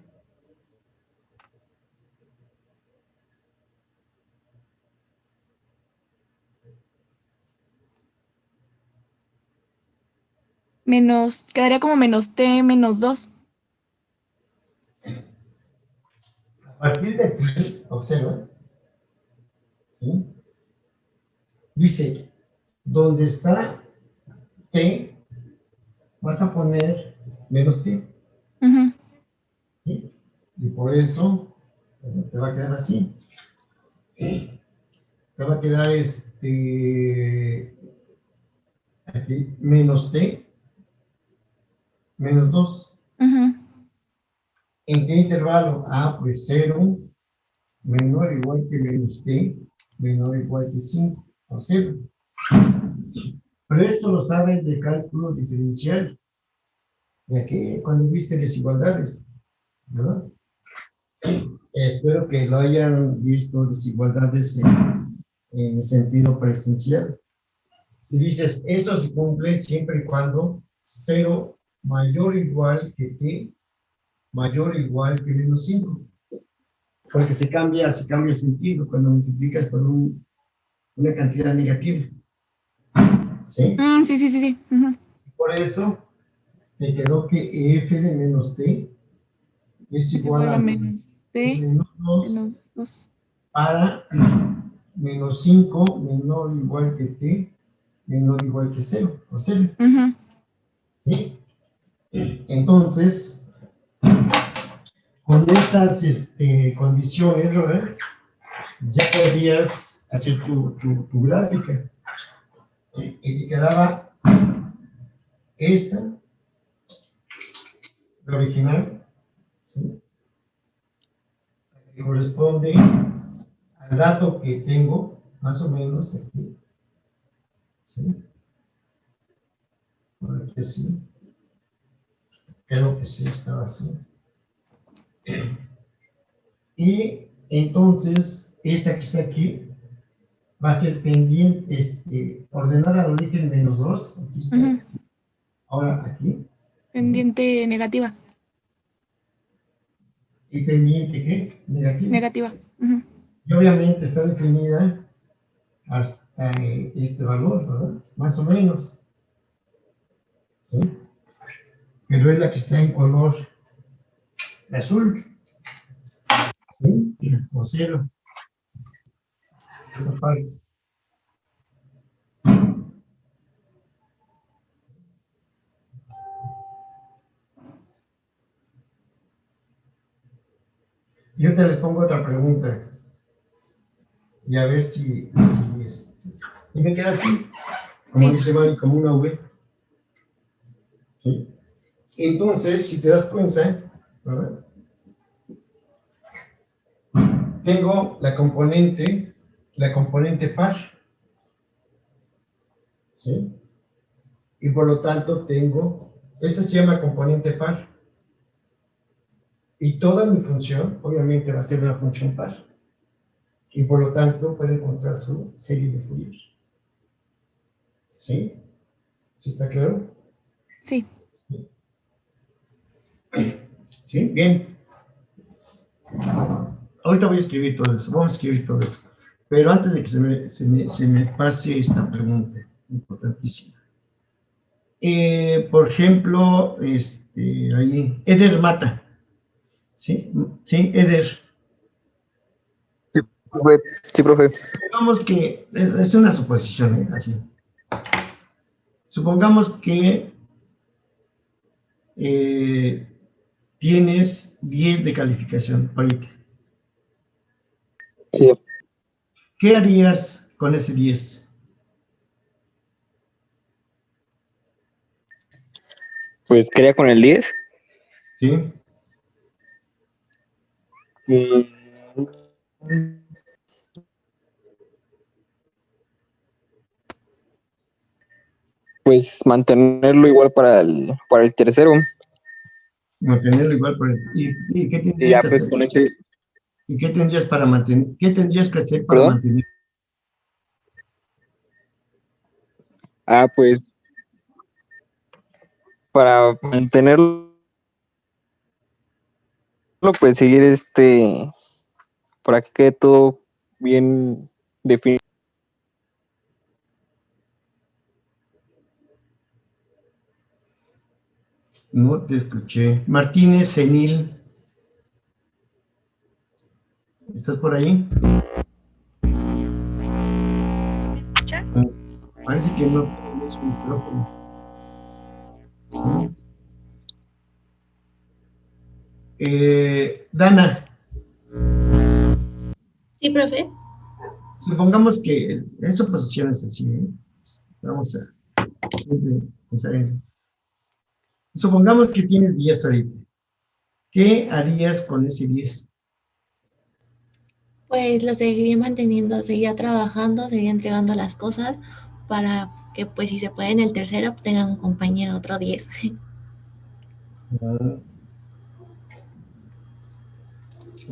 Quedaría como menos T menos 2. A partir de aquí, observa, ¿sí? Dice, donde está t, vas a poner menos t, Ujú. ¿sí? Y por eso te va a quedar así. Te va a quedar aquí, menos t, menos 2. Ujú. ¿En qué intervalo? Ah, pues 0, menor o igual que menos t, menor o igual que 5, o 0. Pero esto lo sabes de cálculo diferencial, de aquí cuando viste desigualdades, ¿verdad? Espero que lo hayan visto desigualdades en sentido presencial. Y dices, esto se cumple siempre y cuando 0 mayor o igual que t, mayor o igual que menos 5. Porque se cambia el sentido cuando multiplicas por una cantidad negativa. ¿Sí? Sí, sí, sí, sí. Ujú. Por eso te quedó que f de menos t es Es igual igual a a menos T menos 2 menos 2. para menos 5 menor o igual que t, menor o igual que 0, o 0. Ujú. ¿Sí? Entonces, con esas condiciones, ¿verdad? Ya podías hacer tu gráfica. Y te quedaba esta, la original, ¿sí? Que corresponde al dato que tengo, más o menos aquí. ¿Sí? Por aquí sí. Creo que sí estaba así. Y entonces, esta que está aquí, va a ser pendiente, ordenada al origen -2. Aquí está. Ujú. Ahora aquí. Pendiente negativa. ¿Y pendiente qué? Negativa. Negativa. Ujú. Y obviamente está definida hasta este valor, ¿verdad? Más o menos. ¿Sí? Pero es la que está en color azul. ¿Sí? O cero. Esta parte. Y ahorita les pongo otra pregunta. Y a ver si y me queda así, como Sí. dice Mari, como una V. ¿Sí? Entonces, si te das cuenta, ¿verdad? Tengo la componente par, ¿sí? Y por lo tanto esta se llama componente par. Y toda mi función, obviamente, va a ser una función par. Y por lo tanto, puede encontrar su serie de Fourier. ¿Sí? ¿Sí está claro? Sí. ¿Sí? Bien. Ahorita voy a escribir todo eso, vamos a escribir todo esto. Pero antes de que se me pase esta pregunta, importantísima. Por ejemplo, ahí, Eder Mata. ¿Sí? Sí, Eder. Profe. Sí, profe. Supongamos que, es una suposición, así. Supongamos que tienes 10 de calificación ahorita. Sí. ¿Qué harías con ese 10? Pues quería con el 10. ¿Sí? Pues mantenerlo igual para el tercero. Mantenerlo igual. ¿Y qué Y tendrías ya que pues hacer? con ese, ¿Y qué tendrías para mantener? ¿Qué tendrías que hacer para ¿perdón? mantener? Pues para mantenerlo, pues seguir para que quede todo bien definido. No te escuché. Martínez Senil, ¿estás por ahí? ¿Me escuchan? Parece que no tienes su micrófono. Dana, Sí, profe. supongamos que es suposiciones así, ¿eh? Vamos a siempre pensar en. Supongamos que tienes 10 ahorita. ¿Qué harías con ese 10? Pues lo seguiría manteniendo, seguiría trabajando, seguiría entregando las cosas para que pues si se puede en el tercero tengan un compañero otro 10.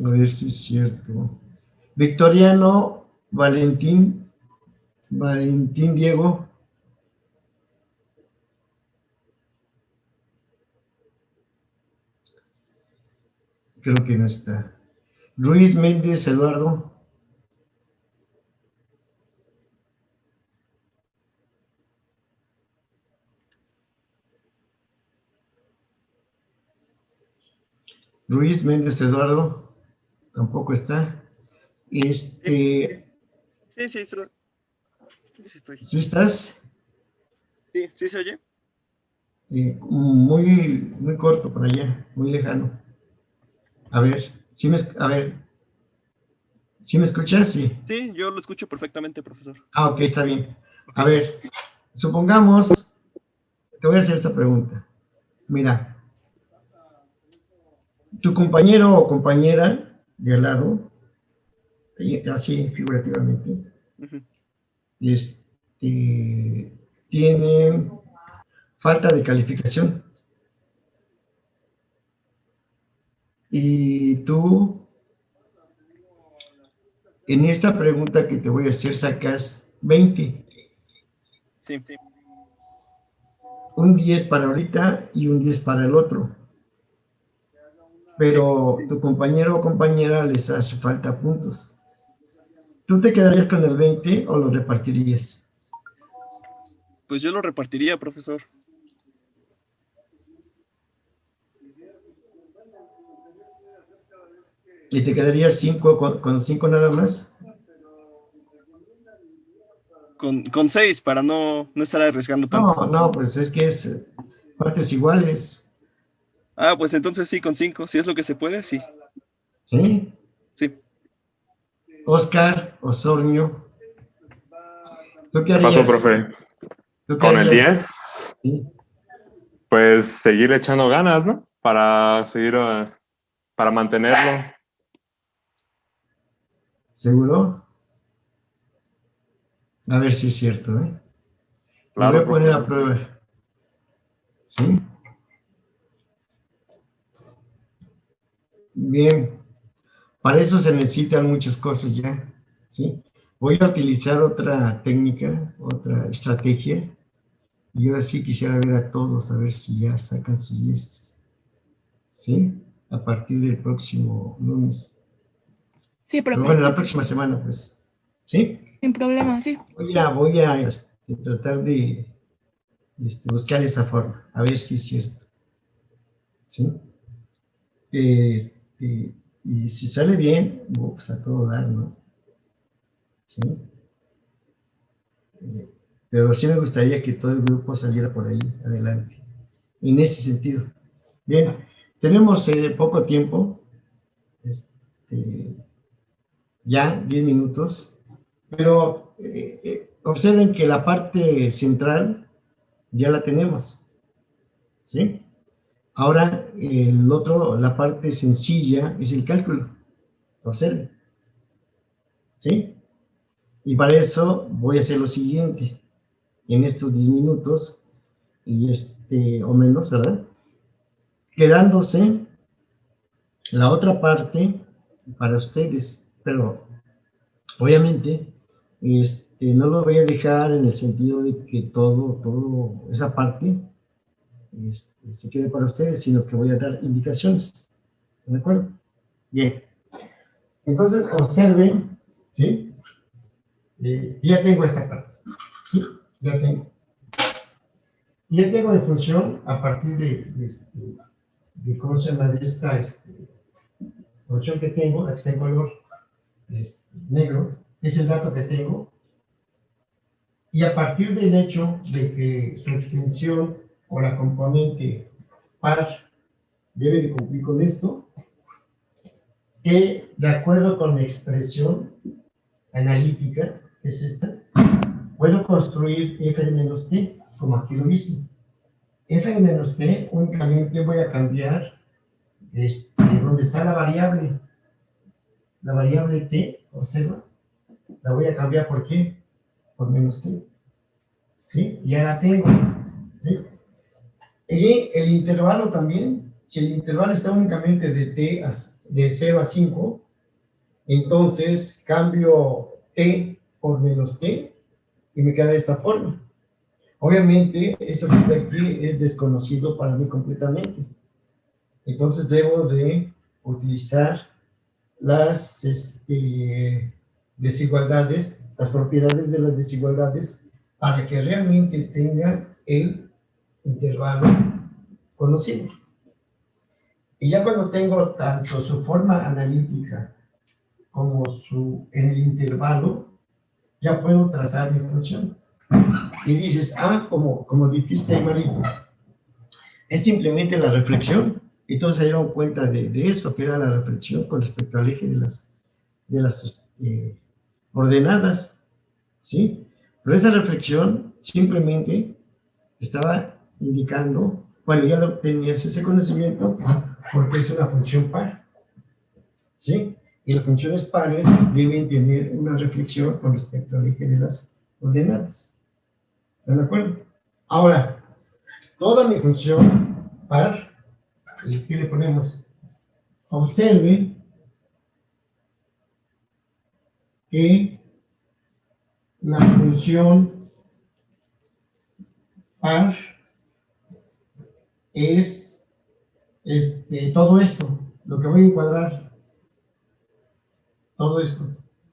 A ver si es cierto. Victoriano Valentín Diego. Creo que no está. Ruiz Méndez Eduardo. Ruiz Méndez Eduardo. Tampoco está. Sí, sí estoy. ¿Sí estás? Sí, sí se oye. Muy corto por allá, muy lejano. A ver, a ver, ¿sí me escuchas? Sí. Sí, yo lo escucho perfectamente, profesor. Ok, está bien. A ver, supongamos, te voy a hacer esta pregunta. Mira, tu compañero o compañera de al lado, así figurativamente, Ujú. Tiene falta de calificación. Y tú En esta pregunta que te voy a hacer sacas 20. Sí, sí. Un 10 para ahorita y un 10 para el otro. Pero tu compañero o compañera les hace falta puntos. ¿Tú te quedarías con el 20 o lo repartirías? Pues yo lo repartiría, profesor. ¿Y te quedarías 5 con 5 nada más? Con 6 para no estar arriesgando tanto. No, pues es que es partes iguales. Ah, pues entonces sí, con 5. Si es lo que se puede, sí. ¿Sí? Sí. Oscar Osornio. ¿Tú qué ¿Qué harías? pasó, profe? ¿Tú qué Con el harías? 10, Sí. pues seguir echando ganas, ¿no? Para seguir, para mantenerlo. ¿Seguro? A ver si es cierto, ¿eh? Lo voy Claro, a poner profe. a prueba. ¿Sí? Bien. Para eso se necesitan muchas cosas ya, ¿sí? Voy a utilizar otra técnica, otra estrategia, y ahora sí quisiera ver a todos, a ver si ya sacan sus listas, ¿sí? A partir del próximo lunes. Sí, Pero profe. bueno, la próxima semana, pues, ¿sí? Sin problema, sí. Voy a tratar de buscar esa forma, a ver si es cierto, ¿sí? Y si sale bien, pues a todo dar, ¿no? ¿Sí? Pero sí me gustaría que todo el grupo saliera por ahí adelante, en ese sentido. Bien, tenemos poco tiempo, este, ya 10 minutos, pero observen que la parte central ya la tenemos, ¿sí? Ahora, la parte sencilla es el cálculo, observen, ¿sí? Y para eso voy a hacer lo siguiente, en estos 10 minutos, o menos, ¿verdad? Quedándose la otra parte para ustedes, pero obviamente no lo voy a dejar en el sentido de que todo esa parte se quede para ustedes, sino que voy a dar indicaciones, ¿de acuerdo? Bien, entonces observen, ¿sí? Ya tengo esta parte, ¿sí? Ya tengo. Y ya tengo de función a partir de ¿cómo se llama? De esta función que tengo, la que está en color negro, es el dato que tengo, y a partir del hecho de que su extensión o la componente par debe de cumplir con esto, que de acuerdo con la expresión analítica, que es esta, puedo construir f de menos t, como aquí lo hice. F de menos t únicamente voy a cambiar donde está la variable t, observa, la voy a cambiar por qué, por menos t, ¿sí? Ya la tengo, ¿sí? Y el intervalo también, si el intervalo está únicamente de 0 a 5, entonces cambio t por menos t y me queda de esta forma. Obviamente, esto que está aquí es desconocido para mí completamente. Entonces debo de utilizar las desigualdades, las propiedades de las desigualdades, para que realmente tenga el intervalo conocido. Y ya cuando tengo tanto su forma analítica como en el intervalo, ya puedo trazar mi función. Y dices, como dijiste, Marino, es simplemente la reflexión. Y todos se dieron cuenta de eso, que era la reflexión con respecto al eje de las ordenadas, ¿sí? Pero esa reflexión simplemente estaba indicando, bueno, ya tenías ese conocimiento porque es una función par, ¿sí? Y las funciones pares deben tener una reflexión con respecto al eje de las ordenadas. ¿Están de acuerdo? Ahora, toda mi función par, ¿qué le ponemos? Observe que la función par es todo esto, lo que voy a encuadrar, todo esto,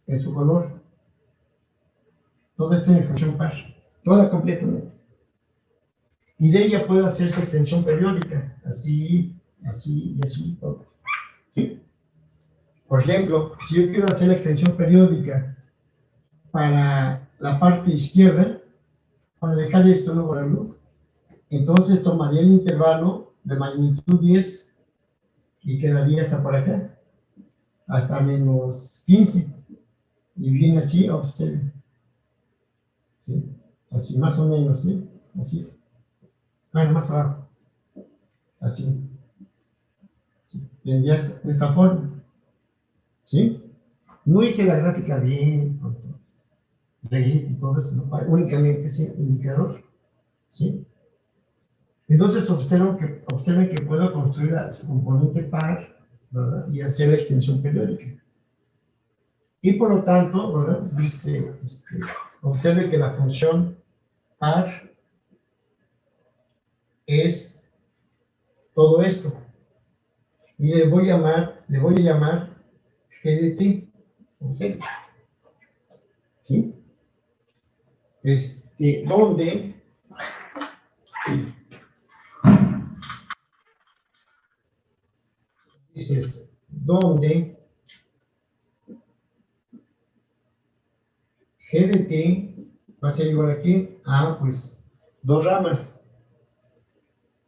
en su color, todo esto es mi función par, toda completamente. Y de ella puedo hacer su extensión periódica, así, así y así, todo. ¿Sí? Por ejemplo, si yo quiero hacer la extensión periódica para la parte izquierda, para dejar esto, no borrarlo, entonces tomaría el intervalo de magnitud 10 y quedaría hasta por acá, hasta menos 15. Y viene así, observen. ¿Sí? Así, más o menos, ¿sí? Así. Bueno, más abajo. Así. ¿Sí? Vendría de esta forma. ¿Sí? No hice la gráfica bien, Rayit y todo eso, ¿no? Únicamente ese indicador. ¿Sí? Entonces observen que puedo construir su componente par, ¿verdad? Y hacer la extensión periódica. Y por lo tanto, ¿verdad? Dice, observe que la función par es todo esto. Y le voy a llamar GDT. Observe. ¿Sí? Donde dices, donde GDT va a ser igual aquí a, pues, dos ramas.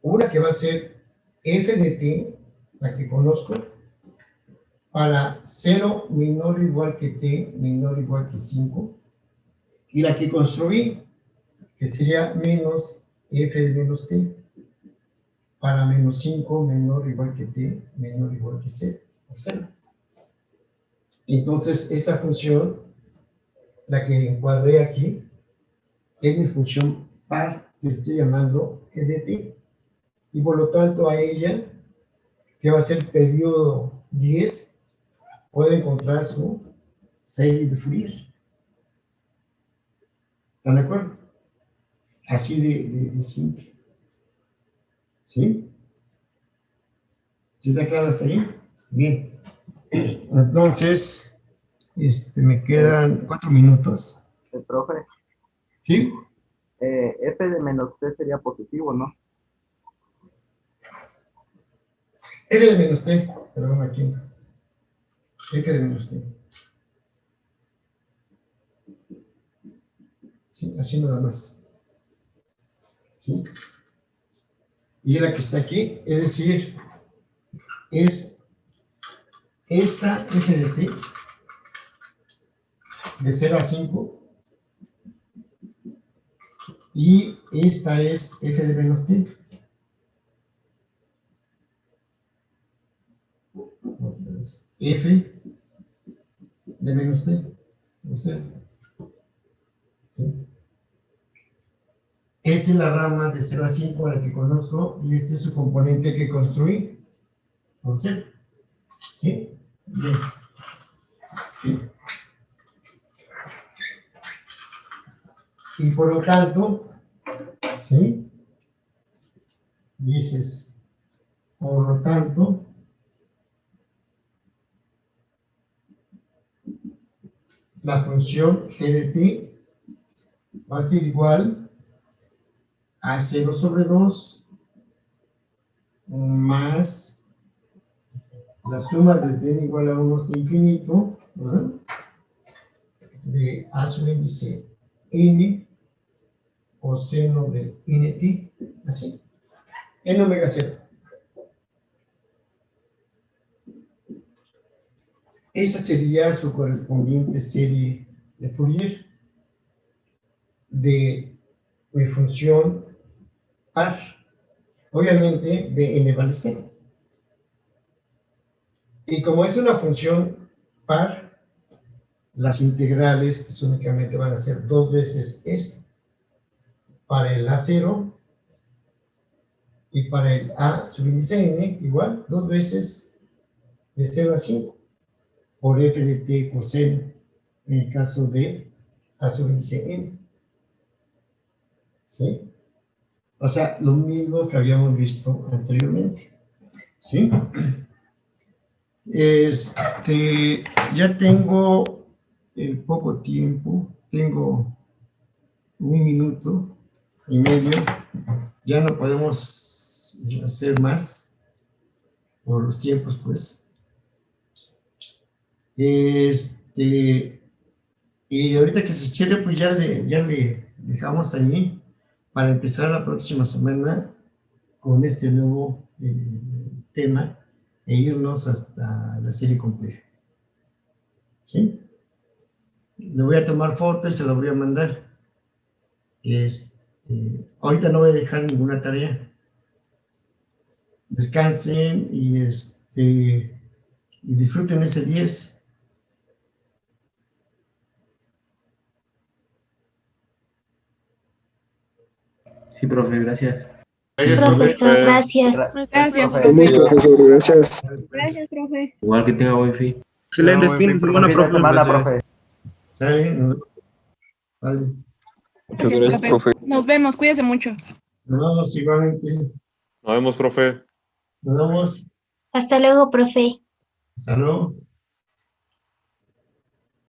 Una que va a ser f de t, la que conozco, para 0 menor o igual que t, menor o igual que 5, y la que construí, que sería menos f de menos t, para menos 5 menor o igual que t, menor o igual que 0. Entonces, esta función, la que encuadré aquí, es mi función par, que estoy llamando GDT. Y por lo tanto a ella, que va a ser periodo 10, puedo encontrar su serie de Fourier. ¿Están de acuerdo? Así de simple. ¿Sí? ¿Sí está claro hasta ahí? Bien. Entonces, me quedan 4 minutos. El profe. ¿Sí? F de menos t sería positivo, ¿no? F de menos t, perdón, aquí. F de menos t. Sí, así nada más. ¿Sí? Y la que está aquí, es decir, es esta f de t, de 0 a 5, y esta es f de menos t. F de menos t. Esta es la rama de 0 a 5 a la que conozco, y este es su componente que construí. ¿Sí? ¿Sí? Bien. ¿Sí? Y por lo tanto, ¿sí? Dices, por lo tanto, la función g de t va a ser igual a 0 sobre 2 más la suma desde n igual a 1 hasta infinito, ¿verdad? De a su índice n o seno de nt, así, en omega 0. Esa sería su correspondiente serie de Fourier de mi función par. Obviamente, Bn vale 0. Y como es una función par, las integrales pues únicamente van a ser 2 veces esto. Para el A0 y para el A subíndice n, igual, 2 veces de 0 a 5 por f de t coseno en el caso de A sub índice n. ¿Sí? O sea, lo mismo que habíamos visto anteriormente. ¿Sí? Ya tengo poco tiempo, tengo 1 minuto y medio, ya no podemos hacer más por los tiempos, pues. Y ahorita que se cierre, pues ya le dejamos ahí para empezar la próxima semana con este nuevo tema e irnos hasta la serie compleja. ¿Sí? Le voy a tomar foto y se la voy a mandar. Ahorita no voy a dejar ninguna tarea. Descansen y disfruten ese 10. Sí, profe, gracias. Gracias, Profesor, gracias. Gracias, profe. profe. profesor, gracias. Gracias, profe. Igual que tenga buen fin. Excelente Muy fin bien, de semana, fin de profe. semana, Gracias. profe. ¿Sale? Sale. Muchas Gracias, gracias, profe. profe. Nos vemos, cuídese mucho. Nos vemos igualmente. Nos vemos, profe. Nos vemos. Hasta luego, profe. Hasta luego.